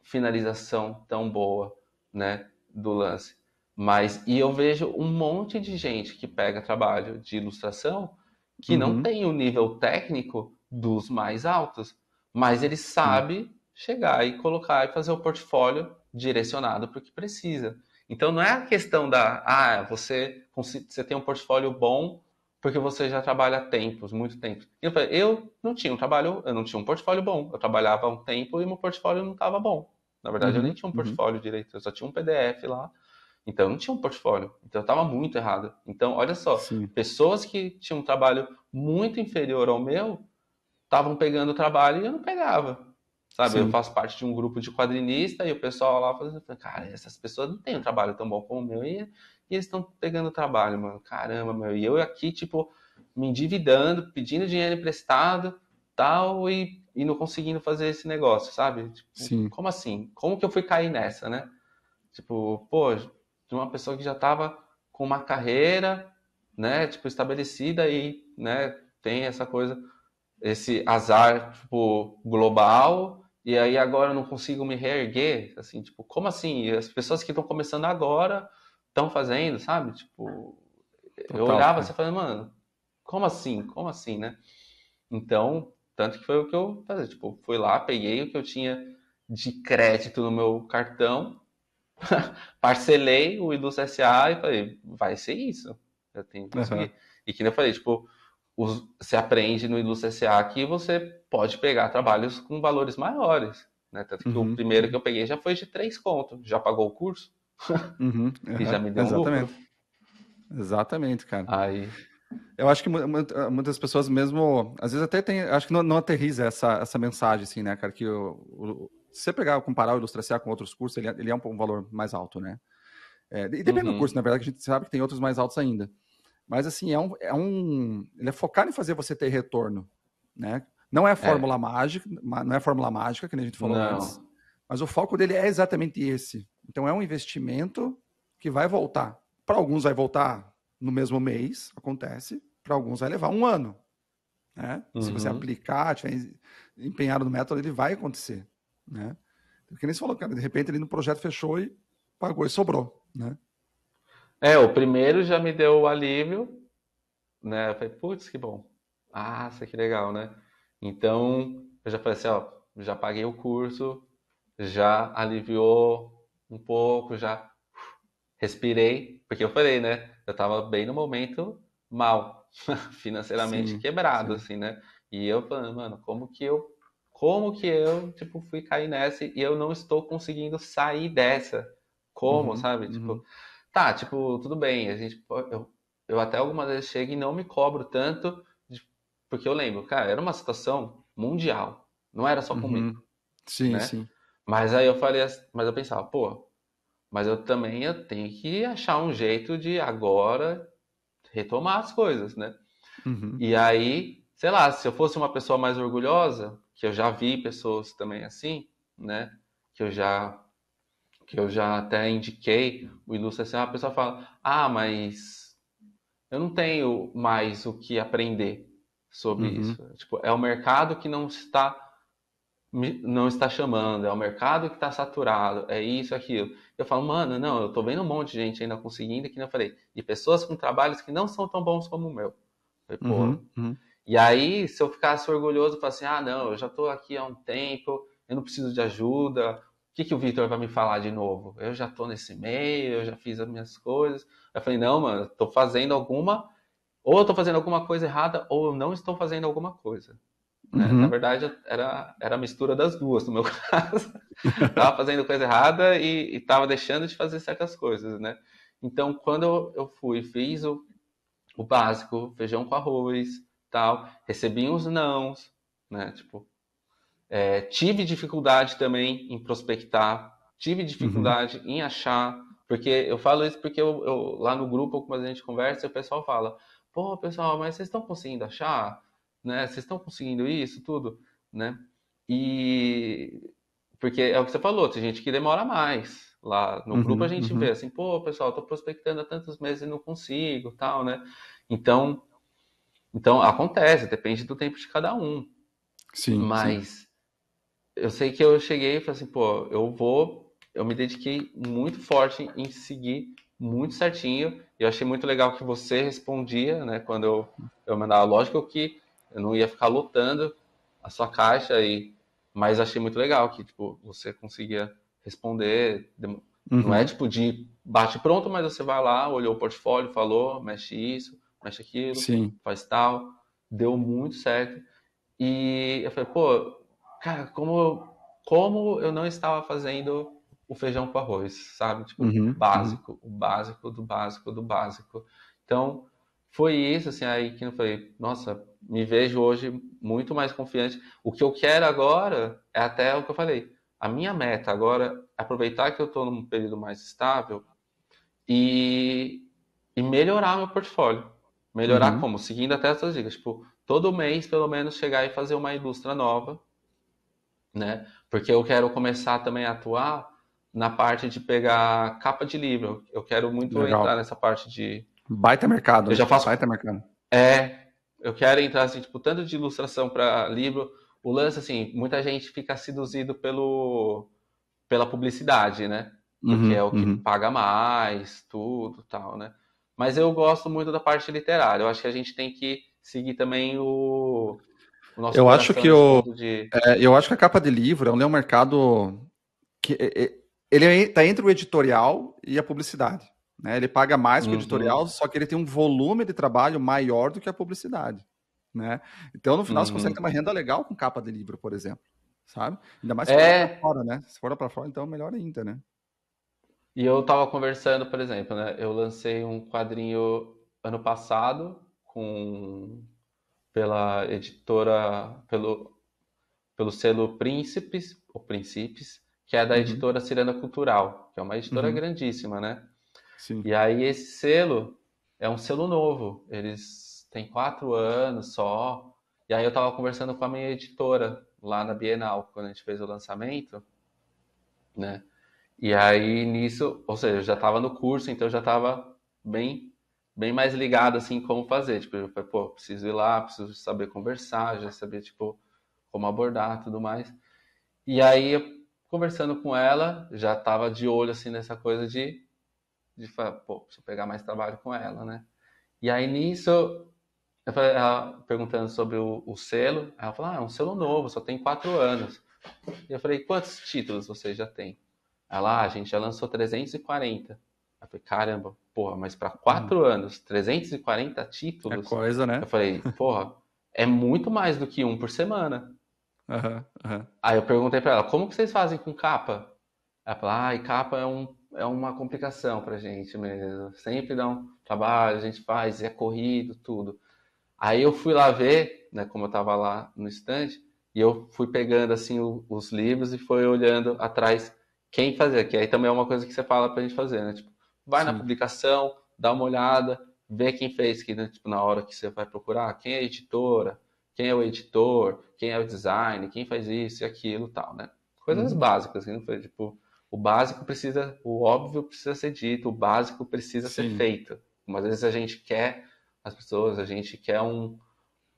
S1: finalização tão boa, né, do lance. Mas, e eu vejo um monte de gente que pega trabalho de ilustração que não
S2: Uhum.
S1: tem o nível técnico dos mais altos, mas ele
S2: Sim.
S1: sabe chegar e colocar e fazer o portfólio direcionado para o que precisa. Então não é a questão você tem um portfólio bom porque você já trabalha há tempos, muito tempo. Eu não tinha um trabalho, eu não tinha um portfólio bom. Eu trabalhava há um tempo e meu portfólio não estava bom. Na verdade, eu nem
S2: Uhum.
S1: tinha um
S2: Uhum.
S1: portfólio direito, eu só tinha um PDF lá. Então eu não tinha um portfólio. Então eu estava muito errado. Então, olha só,
S2: Sim.
S1: pessoas que tinham um trabalho muito inferior ao meu estavam pegando o trabalho e eu não pegava. Sabe, eu
S2: Sim.
S1: faço parte de um grupo de quadrinista e o pessoal lá fala, cara, essas pessoas não têm um trabalho tão bom como o meu e eles estão pegando trabalho, mano. Caramba, meu. E eu aqui, tipo, me endividando, pedindo dinheiro emprestado, tal, e não conseguindo fazer esse negócio, sabe? Tipo,
S2: Sim.
S1: como assim? Como que eu fui cair nessa, né? Tipo, pô, de uma pessoa que já tava com uma carreira, né, tipo, estabelecida e, né, tem essa coisa esse azar, tipo, global, e aí agora eu não consigo me reerguer, assim, tipo, como assim? E as pessoas que estão começando agora estão fazendo, sabe? Tipo, eu
S2: Total,
S1: olhava
S2: cara.
S1: assim e falei, mano, como assim? Como assim, né? Então, tanto que foi o que eu fazia, tipo, fui lá, peguei o que eu tinha de crédito no meu cartão, parcelei o Ilustre SA e falei, vai ser isso, eu tenho que
S2: Aham.
S1: conseguir. E que nem eu falei, tipo, você aprende no Ilustre SA que você pode pegar trabalhos com valores maiores, né? Tanto que o
S2: Uhum.
S1: primeiro que
S2: Uhum.
S1: eu peguei já foi de 3 contos, já pagou o curso
S2: Uhum.
S1: e já
S2: Aham.
S1: me deu um lucro.
S2: Exatamente. Exatamente, cara.
S1: Aí,
S2: Eu acho que muitas pessoas mesmo, às vezes até tem, acho que não aterriza essa mensagem, assim, né, cara, que se você pegar, comparar o Ilustracia com outros cursos, ele é um valor mais alto, né? E depende do curso,
S1: uhum,
S2: na verdade, que a gente sabe que tem outros mais altos ainda. Mas assim, ele é focado em fazer você ter retorno, né? Não é fórmula mágica, não é fórmula mágica, que nem a gente falou antes,
S1: Não.
S2: mas o foco dele é exatamente esse. Então é um investimento que vai voltar. Para alguns vai voltar no mesmo mês, acontece. Para alguns vai levar um ano, né? Se você aplicar, tiver empenhado no método, ele vai acontecer, né? Porque nem você falou, cara, de repente ele no projeto fechou e pagou e sobrou, né?
S1: O primeiro já me deu o alívio, né? Eu falei, putz, que bom. Ah, isso que legal, né? Então, eu já falei assim, ó, já paguei o curso, já aliviou um pouco, já respirei, porque eu falei, né? Eu tava bem no momento mal, financeiramente
S2: Sim,
S1: quebrado,
S2: sim.
S1: assim, né? E eu falando, mano, como que eu, tipo, fui cair nessa e eu não estou conseguindo sair dessa? Como,
S2: Uhum,
S1: sabe? Tipo,
S2: uhum,
S1: tá, tipo, tudo bem, eu até algumas vezes chego e não me cobro tanto, porque eu lembro, cara, era uma situação mundial, não era só comigo,
S2: uhum. Sim,
S1: né?
S2: sim.
S1: Mas aí eu falei, mas eu pensava, pô, mas eu tenho que achar um jeito de agora retomar as coisas, né?
S2: Uhum,
S1: E aí, sei lá, se eu fosse uma pessoa mais orgulhosa, que eu já vi pessoas também assim, né? Que eu já que eu já até indiquei o Ilustra assim, a pessoa fala: "Ah, mas eu não tenho mais o que aprender sobre
S2: uhum,
S1: isso". Tipo, é o mercado que não está chamando, é o mercado que está saturado, é isso, aquilo. Eu falo, mano, não, eu tô vendo um monte de gente ainda conseguindo, que nem eu falei, e pessoas com trabalhos que não são tão bons como o meu. Eu falei, pô.
S2: uhum, uhum,
S1: E aí, se eu ficasse orgulhoso, eu falo assim, ah, não, eu já tô aqui há um tempo, eu não preciso de ajuda, o que que o Vitor vai me falar de novo? Eu já tô nesse meio, eu já fiz as minhas coisas. Eu falei, não, mano, eu tô fazendo ou eu tô fazendo alguma coisa errada, ou eu não estou fazendo alguma coisa, né? Na
S2: uhum.
S1: verdade, era a mistura das duas, no meu caso. Tava fazendo coisa errada e tava deixando de fazer certas coisas, né? Então, quando eu fui, fiz o básico, feijão com arroz, tal, recebi uns nãos, né? Tipo, tive dificuldade também em prospectar, tive
S2: Uhum.
S1: dificuldade em achar, porque eu falo isso porque lá no grupo, como a gente conversa, o pessoal fala, pô, pessoal, mas vocês estão conseguindo achar, né? Vocês estão conseguindo isso, tudo, né? E porque é o que você falou, tem gente que demora mais. Lá no grupo a
S2: Uhum,
S1: gente vê
S2: uhum.
S1: assim, pô, pessoal, tô prospectando há tantos meses e não consigo, tal, né? Então, então acontece, depende do tempo de cada um.
S2: Sim, sim.
S1: Mas eu sei que eu cheguei e falei assim, pô, eu me dediquei muito forte em seguir muito certinho. E eu achei muito legal que você respondia, né, quando eu mandava. Lógico que eu não ia ficar lotando a sua caixa, mas achei muito legal que, tipo, você conseguia responder. Não é
S2: Uhum.
S1: tipo de bate pronto, mas você vai lá, olhou o portfólio, falou, mexe isso, mexe aquilo,
S2: Sim.
S1: faz tal. Deu muito certo. E eu falei, pô, cara, como eu não estava fazendo o feijão com arroz, sabe? Tipo,
S2: Uhum, uhum.
S1: básico, o básico do básico do básico. Então, foi isso, assim, aí que eu falei, nossa, me vejo hoje muito mais confiante. O que eu quero agora é até o que eu falei. A minha meta agora é aproveitar que eu estou num período mais estável e, e melhorar meu portfólio. Melhorar
S2: Uhum.
S1: como? Seguindo até essas dicas. Tipo, todo mês, pelo menos, chegar e fazer uma indústria nova, né? Porque eu quero começar também a atuar na parte de pegar capa de livro. Eu quero muito entrar
S2: Legal.
S1: nessa parte de.
S2: Baita mercado,
S1: Eu
S2: né?
S1: já faço.
S2: Baita mercado.
S1: Eu quero entrar, assim, tipo, tanto de ilustração para livro. O lance, assim, muita gente fica seduzido pela publicidade, né? Porque é
S2: Uhum,
S1: o que
S2: uhum.
S1: paga mais, tudo, tal, né? Mas eu gosto muito da parte literária. Eu acho que a gente tem que seguir também o nosso
S2: Eu acho
S1: coração
S2: que
S1: nesse ponto de.
S2: eu acho que a capa de livro é um mercado que ele está entre o editorial e a publicidade, né? Ele paga mais que o editorial,
S1: Uhum,
S2: só que ele tem um volume de trabalho maior do que a publicidade, né? Então, no final, você consegue ter
S1: uhum.
S2: uma renda legal com capa de livro, por exemplo, sabe? Ainda mais se for lá para
S1: É,
S2: fora, né? Se for lá para fora, então melhor ainda, né?
S1: e eu tava conversando, por exemplo, né? Eu lancei um quadrinho ano passado pela editora, pelo selo Príncipes, ou Príncipes, que é da
S2: Uhum,
S1: editora Ciranda Cultural, que é uma editora
S2: uhum,
S1: grandíssima, né?
S2: sim.
S1: E aí esse selo, é um selo novo. Eles têm 4 anos só. E aí eu tava conversando com a minha editora lá na Bienal, quando a gente fez o lançamento, né? E aí nisso, ou seja, eu já tava no curso, então eu já tava bem mais ligado assim como fazer. Tipo, eu falei, pô, preciso ir lá, preciso saber conversar, já saber tipo como abordar, tudo mais. E aí eu, conversando com ela, já tava de olho assim nessa coisa de falar, pô, preciso pegar mais trabalho com ela, né? E aí nisso, eu falei, ela perguntando sobre o selo, ela falou, é um selo novo, só tem 4 anos. E eu falei, quantos títulos você já tem? Ela, a gente já lançou 340. Eu falei, caramba, porra, mas para
S2: Uhum.
S1: 4 anos, 340
S2: É
S1: títulos?
S2: coisa,
S1: Eu
S2: né?
S1: falei, porra, é muito mais do que um por semana.
S2: Aham, aham.
S1: Aí eu perguntei para ela, como que vocês fazem com capa? Ela falou, ai, capa é uma complicação pra gente mesmo. Sempre dá um trabalho, a gente faz, é corrido, tudo. Aí eu fui lá ver, né, como eu tava lá no estande, e eu fui pegando assim os livros e fui olhando atrás quem fazia, que aí também é uma coisa que você fala pra gente fazer, né? Tipo, vai na
S2: Sim,
S1: publicação, dá uma olhada, vê quem fez, que, né, tipo, na hora que você vai procurar, quem é a editora, quem é o editor, quem é o design, quem faz isso e aquilo, tal, né? Coisas
S2: uhum.
S1: básicas, assim, não foi tipo, o básico precisa, o óbvio precisa ser dito, o básico precisa ser
S2: Sim,
S1: feito. Mas às vezes a gente quer as pessoas, a gente quer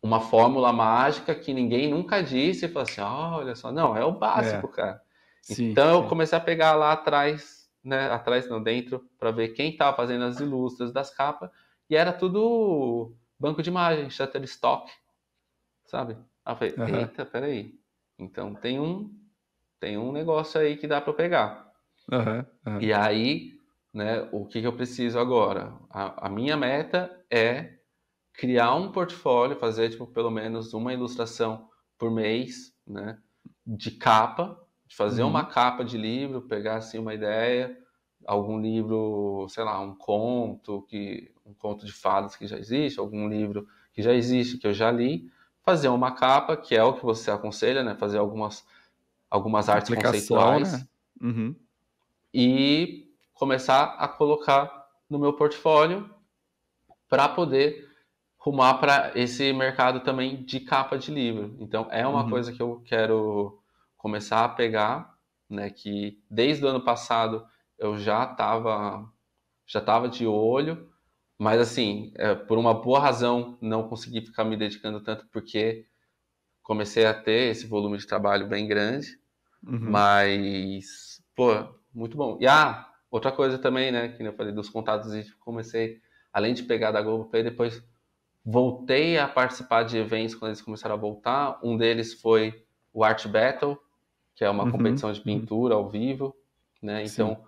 S1: uma fórmula mágica que ninguém nunca disse e fala assim, oh, olha só, não, é o básico,
S2: é,
S1: cara.
S2: sim,
S1: Então eu
S2: sim.
S1: comecei a pegar lá atrás, né, atrás não, dentro, para ver quem estava fazendo as ilustras das capas, e era tudo banco de imagem, Shutterstock, sabe? Aí eu falei,
S2: Aham,
S1: eita, peraí, então tem um negócio aí que dá para pegar.
S2: aham, aham.
S1: E aí, né, o que eu preciso agora? A minha meta é criar um portfólio, fazer tipo pelo menos uma ilustração por mês, né, de capa, de fazer uma
S2: Uhum.
S1: capa de livro, pegar assim uma ideia, algum livro, sei lá, um conto de fadas que já existe, algum livro que já existe que eu já li, fazer uma capa, que é o que você aconselha, né, fazer algumas artes
S2: Aplicação, né?
S1: conceituais
S2: Uhum.
S1: e começar a colocar no meu portfólio para poder rumar para esse mercado também de capa de livro. Então é uma
S2: Uhum.
S1: coisa que eu quero começar a pegar, né? Que desde o ano passado eu já tava de olho, mas assim, por uma boa razão não consegui ficar me dedicando tanto porque comecei a ter esse volume de trabalho bem grande,
S2: Uhum.
S1: mas pô, muito bom. E outra coisa também, né, que eu falei dos contatos, e comecei além de pegar da Globoplay, depois voltei a participar de eventos quando eles começaram a voltar. Um deles foi o Art Battle, que é uma
S2: Uhum.
S1: competição de
S2: Uhum.
S1: pintura ao vivo, né?
S2: Sim.
S1: Então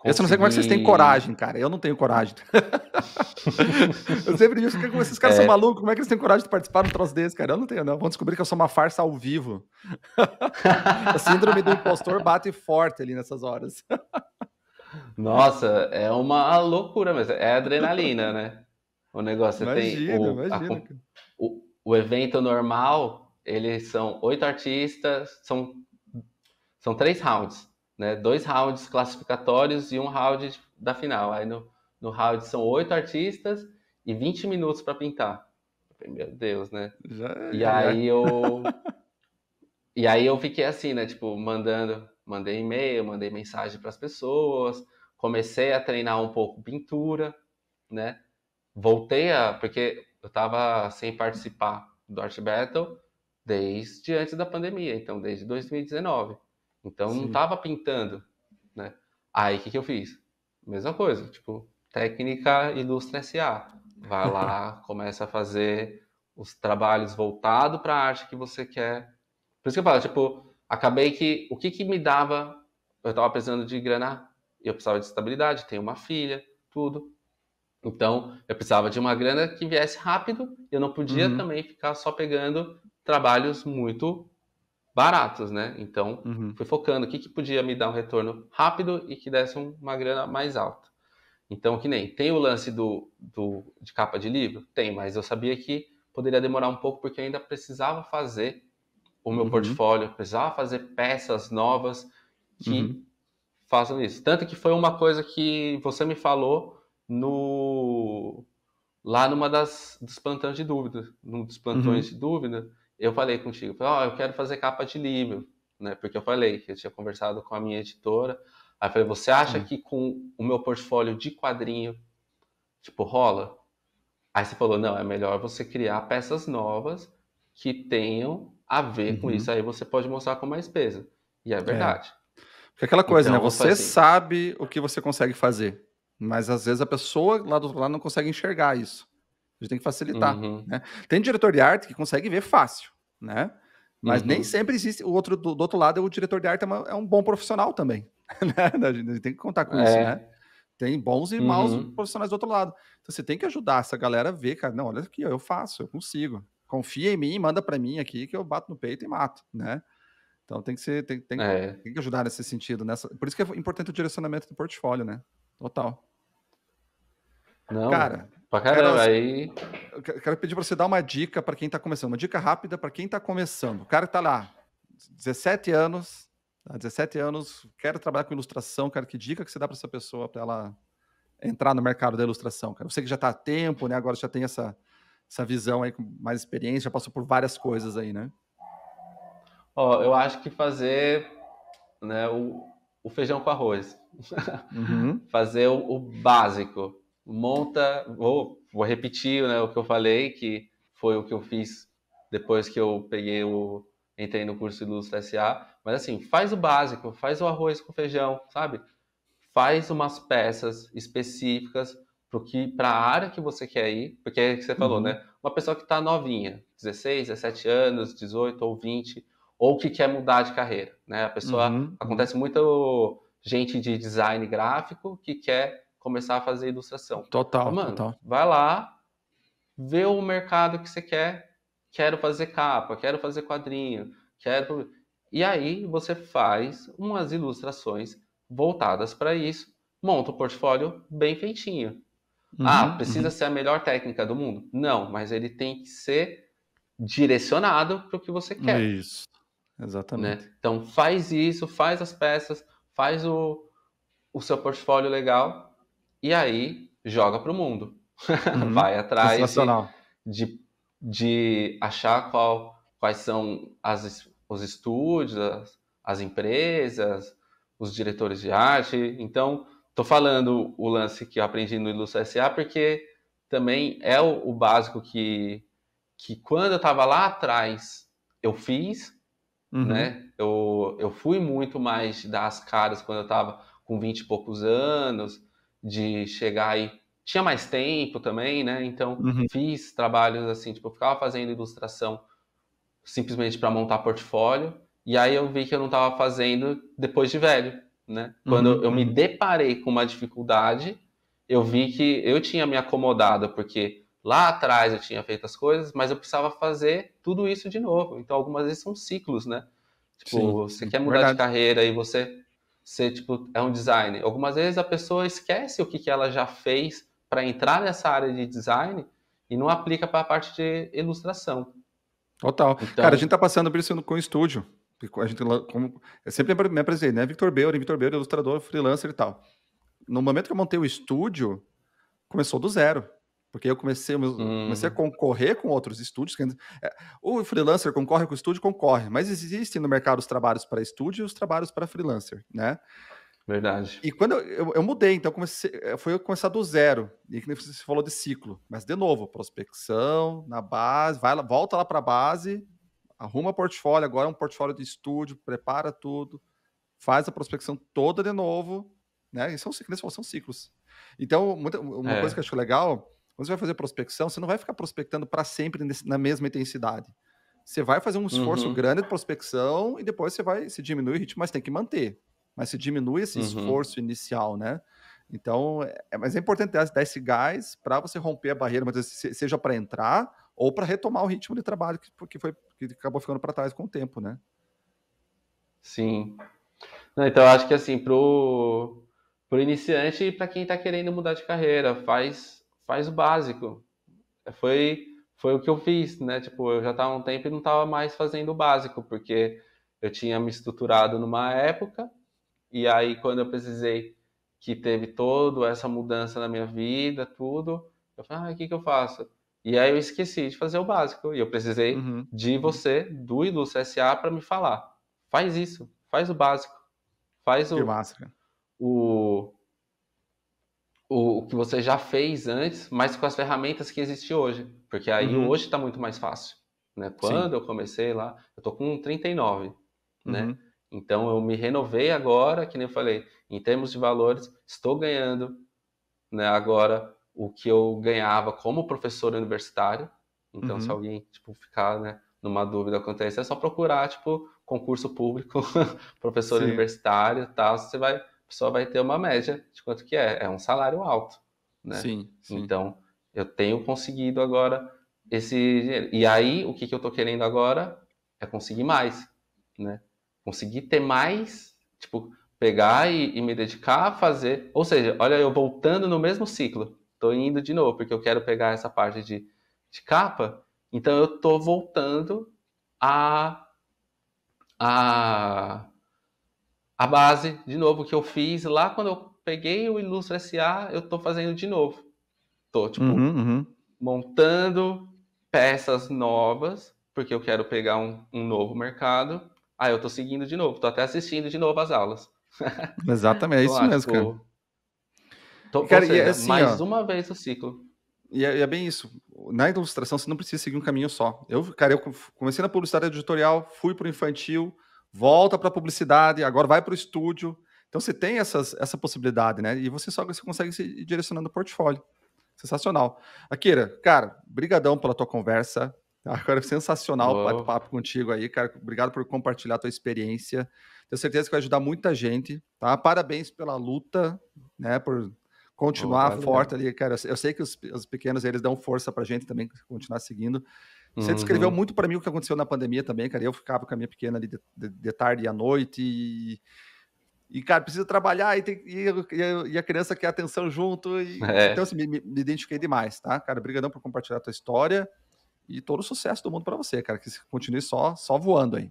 S2: Esse eu não sei como é que vocês têm
S1: consegui.
S2: coragem, cara. Eu não tenho coragem. Eu sempre digo que esses caras são
S1: É...
S2: malucos. Como é que eles têm coragem de participar de um troço desse, cara? Eu não tenho, não. Vão descobrir que eu sou uma farsa ao vivo. A síndrome do impostor bate forte ali nessas horas.
S1: Nossa, é uma loucura, mas é adrenalina, né? O negócio, você tem
S2: Imagina, imagina, cara.
S1: o evento normal, eles são 8 artistas, são 3 rounds, né? 2 rounds classificatórios e um round da final. Aí no round são 8 artistas e 20 minutos para pintar. Meu Deus, né?
S2: Já,
S1: E
S2: ai, ai.
S1: aí eu, e aí eu fiquei assim, né? Tipo, mandei e-mail, mandei mensagem para as pessoas, comecei a treinar um pouco pintura, né? Porque eu tava sem participar do Art Battle desde antes da pandemia, então desde 2019. Então não
S2: Sim.
S1: tava pintando, né? Aí o que que eu fiz? Mesma coisa, tipo, técnica Ilustra SA. Vai lá, começa a fazer os trabalhos voltado para a arte que você quer. Por isso que eu falo, tipo, acabei que o que que me dava, eu tava precisando de grana, eu precisava de estabilidade, tenho uma filha, tudo. Então, eu precisava de uma grana que viesse rápido, eu não podia
S2: Uhum.
S1: também ficar só pegando trabalhos muito baratos, né? Então,
S2: Uhum.
S1: fui focando o que que podia me dar um retorno rápido e que desse uma grana mais alta. Então, que nem tem o lance de capa de livro? Tem, mas eu sabia que poderia demorar um pouco porque eu ainda precisava fazer o meu
S2: Uhum.
S1: portfólio, precisava fazer peças novas que
S2: Uhum.
S1: façam isso. Tanto que foi uma coisa que você me falou no lá dos plantões de dúvida, num dos plantões de dúvida, eu falei contigo, falei, eu quero fazer capa de livro, né? Porque eu falei que eu tinha conversado com a minha editora. Aí eu falei, você acha que com o meu portfólio de quadrinho, tipo, rola? Aí você falou, não, é melhor você criar peças novas que tenham a ver com isso. Aí você pode mostrar com mais peso. E é verdade.
S2: Porque aquela coisa, né?
S1: Então, eu falei
S2: Você
S1: assim,
S2: sabe o que você consegue fazer, mas às vezes a pessoa lá do outro lado não consegue enxergar isso. A gente tem que facilitar, né? Tem diretor de arte que consegue ver fácil, né? Mas nem sempre existe o outro do outro lado, o diretor de arte é um bom profissional também, né? A gente tem que contar com isso, né? Tem bons e maus profissionais do outro lado. Então você tem que ajudar essa galera a ver, cara, não, olha aqui, eu faço, eu consigo. Confia em mim, manda para mim aqui que eu bato no peito e mato, né? Então tem que ser, tem que ajudar nesse sentido, nessa. Por isso que é importante o direcionamento do portfólio, né? Total.
S1: não,
S2: Cara,
S1: pra caramba, aí...
S2: quero pedir para você dar uma dica para quem está começando, uma dica rápida para quem está começando. O cara está lá, 17 anos, 17 anos, quero trabalhar com ilustração, cara, que dica que você dá para essa pessoa para ela entrar no mercado da ilustração, cara? Você que já está há tempo, né? Agora já tem essa visão aí com mais experiência, já passou por várias coisas aí, né?
S1: Ó, eu acho que fazer, né, o feijão com arroz. Fazer o básico. Monta, vou repetir, né, o que eu falei, que foi o que eu fiz depois que eu entrei no curso Ilustra SA. Mas assim, faz o básico, faz o arroz com feijão, sabe? Faz umas peças específicas para a área que você quer ir, porque é o que você falou, né? Uma pessoa que está novinha, 16, 17 anos, 18 ou 20, ou que quer mudar de carreira, né? A pessoa, acontece muito gente de design gráfico que quer começar a fazer ilustração.
S2: Total,
S1: Mano,
S2: total.
S1: vai lá, vê o mercado que você quer. Quero fazer capa, quero fazer quadrinho, quero... E aí você faz umas ilustrações voltadas para isso, monta o portfólio bem feitinho. Precisa ser a melhor técnica do mundo? Não, mas ele tem que ser direcionado para o que você quer.
S2: Isso, exatamente.
S1: Né? Então faz isso, faz as peças, faz o seu portfólio legal e aí joga para o mundo. Vai atrás de achar quais são os estúdios, as empresas, os diretores de arte. Então, estou falando o lance que eu aprendi no Ilustra SA, porque também é o básico que quando eu estava lá atrás eu fiz, né? Eu fui muito mais dar as caras quando eu estava com 20 e poucos anos, de chegar aí. Tinha mais tempo também, né? Então, fiz trabalhos assim, tipo, eu ficava fazendo ilustração simplesmente para montar portfólio, e aí eu vi que eu não estava fazendo depois de velho, né? Quando eu me deparei com uma dificuldade, eu vi que eu tinha me acomodado, porque lá atrás eu tinha feito as coisas, mas eu precisava fazer tudo isso de novo. Então, algumas vezes são ciclos, né? Tipo, você quer mudar de carreira e você tipo, é um designer. Algumas vezes a pessoa esquece o que ela já fez para entrar nessa área de design e não aplica para a parte de ilustração.
S2: Total.
S1: Então...
S2: Cara, a gente tá passando por isso com o estúdio. A gente, como, eu sempre me apresentei, né? Victor Beury, ilustrador, freelancer e tal. No momento que eu montei o estúdio, começou do zero. Porque eu comecei a concorrer com outros estúdios. O freelancer concorre com o estúdio, concorre. Mas existem no mercado os trabalhos para estúdio e os trabalhos para freelancer, né?
S1: Verdade.
S2: E quando eu mudei, então foi eu começar do zero. E que você falou de ciclo. Mas, de novo, prospecção, na base, volta lá para a base, arruma portfólio, agora é um portfólio de estúdio, prepara tudo, faz a prospecção toda de novo, né? E são ciclos. Então, uma coisa que eu acho legal, quando você vai fazer prospecção, você não vai ficar prospectando para sempre na mesma intensidade. Você vai fazer um esforço grande de prospecção e depois se diminui o ritmo, mas tem que manter. Mas se diminui esse esforço inicial, né? Então, mas é importante dar esse gás para você romper a barreira, mas seja para entrar ou para retomar o ritmo de trabalho que acabou ficando para trás com o tempo, né?
S1: Sim. Então, eu acho que assim, pro iniciante e para quem está querendo mudar de carreira, faz o básico. Foi o que eu fiz, né? Tipo, eu já estava há um tempo e não estava mais fazendo o básico, porque eu tinha me estruturado numa época, e aí quando eu precisei que teve toda essa mudança na minha vida, tudo, Eu falei, o que eu faço? E aí eu esqueci de fazer o básico. E eu precisei de você, do Ilustra SA, para me falar. Faz isso, faz o básico. Faz
S2: Que massa, cara.
S1: o que você já fez antes, mas com as ferramentas que existem hoje. Porque aí hoje está muito mais fácil. Né? Quando eu comecei lá, eu tô com 39, né? Então eu me renovei agora, que nem eu falei, em termos de valores, estou ganhando, né, agora o que eu ganhava como professor universitário. Então se alguém tipo ficar, né, numa dúvida quanto a isso, é só procurar tipo concurso público, professor universitário, tal, a pessoa vai ter uma média de quanto que é um salário alto, né?
S2: Sim.
S1: Então eu tenho conseguido agora esse dinheiro. E aí, o que eu tô querendo agora é conseguir mais, né? Conseguir ter mais, tipo, pegar e me dedicar a fazer. Ou seja, olha, eu voltando no mesmo ciclo. Tô indo de novo, porque eu quero pegar essa parte de capa. Então, eu tô voltando a, a base, de novo, que eu fiz lá quando eu peguei o Ilustra SA, eu tô fazendo de novo. Tô, tipo, montando peças novas, porque eu quero pegar um novo mercado. Aí eu tô seguindo de novo, tô até assistindo de novo as aulas.
S2: Exatamente, é
S1: Tô
S2: isso
S1: lá,
S2: mesmo, cara.
S1: tipo, ou
S2: Cara, e é
S1: seja,
S2: assim, ó,
S1: mais uma vez o ciclo.
S2: e é bem isso. Na ilustração, você não precisa seguir um caminho só. Cara, eu comecei na publicidade editorial, fui para o infantil, volta para a publicidade, agora vai para o estúdio. Então, você tem essa possibilidade, né? E você consegue se ir direcionando o portfólio. Sensacional. Akira, cara, brigadão pela tua conversa. Agora, sensacional o
S1: Uou.
S2: bate-papo contigo aí, cara. Obrigado por compartilhar a tua experiência. Tenho certeza que vai ajudar muita gente, tá? Parabéns pela luta, né? Por continuar
S1: Valeu.
S2: forte ali, cara. Eu sei que os pequenos, eles dão força pra gente também continuar seguindo. Você descreveu
S1: Uhum.
S2: muito para mim o que aconteceu na pandemia também, cara. Eu ficava com a minha pequena ali de tarde e à noite e, cara, precisa trabalhar e a criança quer atenção junto. Então, assim, me identifiquei demais, tá? Cara, brigadão por compartilhar a tua história e todo o sucesso do mundo para você, cara. Que continue só voando aí.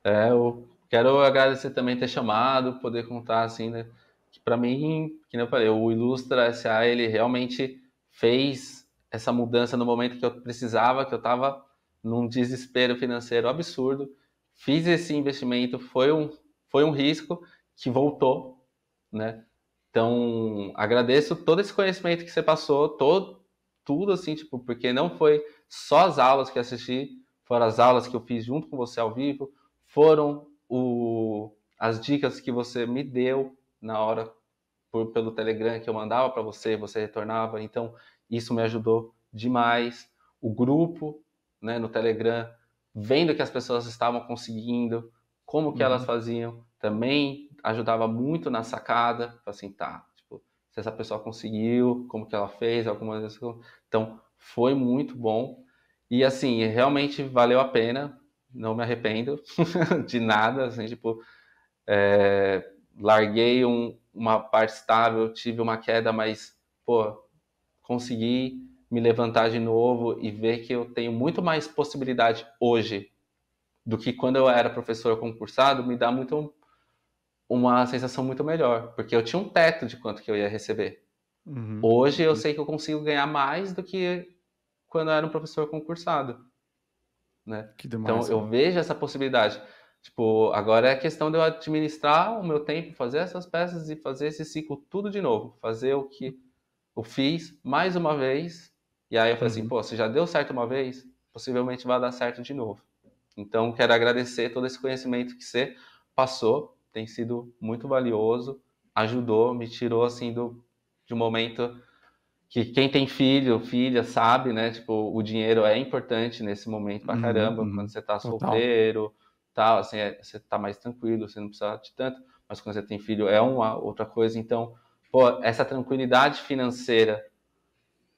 S1: Eu quero agradecer também ter chamado, poder contar, assim, né? Que para mim, que nem eu falei, o Ilustra SA, ele realmente fez essa mudança no momento que eu precisava, que eu estava num desespero financeiro absurdo. Fiz esse investimento, foi um risco que voltou, né? Então, agradeço todo esse conhecimento que você passou, tudo assim, tipo, porque não foi só as aulas que assisti, foram as aulas que eu fiz junto com você ao vivo, foram as dicas que você me deu na hora pelo Telegram que eu mandava para você, você retornava. Então, isso me ajudou demais. O grupo, né, no Telegram, vendo que as pessoas estavam conseguindo, como que elas faziam, também ajudava muito na sacada. Assim, tá, tipo, se essa pessoa conseguiu, como que ela fez, algumas vezes. Então, foi muito bom. E assim, realmente valeu a pena. Não me arrependo de nada, assim, tipo, larguei uma parte estável, tive uma queda, mas, pô, consegui me levantar de novo e ver que eu tenho muito mais possibilidade hoje do que quando eu era professor concursado, me dá muito uma sensação muito melhor, porque eu tinha um teto de quanto que eu ia receber. Hoje eu sei que eu consigo ganhar mais do que quando eu era um professor concursado, né?
S2: Que
S1: Então
S2: demais,
S1: eu
S2: cara.
S1: vejo essa possibilidade. Tipo, agora é questão de eu administrar o meu tempo, fazer essas peças e fazer esse ciclo tudo de novo, fazer o que eu fiz mais uma vez. E aí eu falei assim, pô, se já deu certo uma vez, possivelmente vai dar certo de novo. Então quero agradecer todo esse conhecimento que você passou, tem sido muito valioso, ajudou, me tirou assim de um momento que quem tem filho, filha, sabe, né? Tipo, o dinheiro é importante nesse momento pra caramba, quando você tá
S2: Total.
S1: solteiro, tal, assim, você tá mais tranquilo, você não precisa de tanto, mas quando você tem filho é uma outra coisa, então, pô, essa tranquilidade financeira,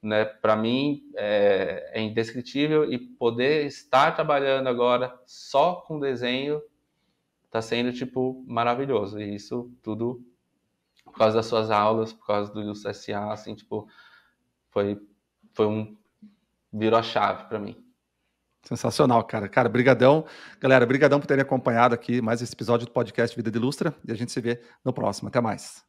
S1: né, para mim é indescritível e poder estar trabalhando agora só com desenho tá sendo, tipo, maravilhoso, e isso tudo por causa das suas aulas, por causa do Ilustra SA, assim, tipo, foi, foi virou a chave para mim.
S2: Sensacional, cara. Cara, brigadão. Galera, brigadão por terem acompanhado aqui mais esse episódio do podcast Vida de Ilustra e a gente se vê no próximo. Até mais.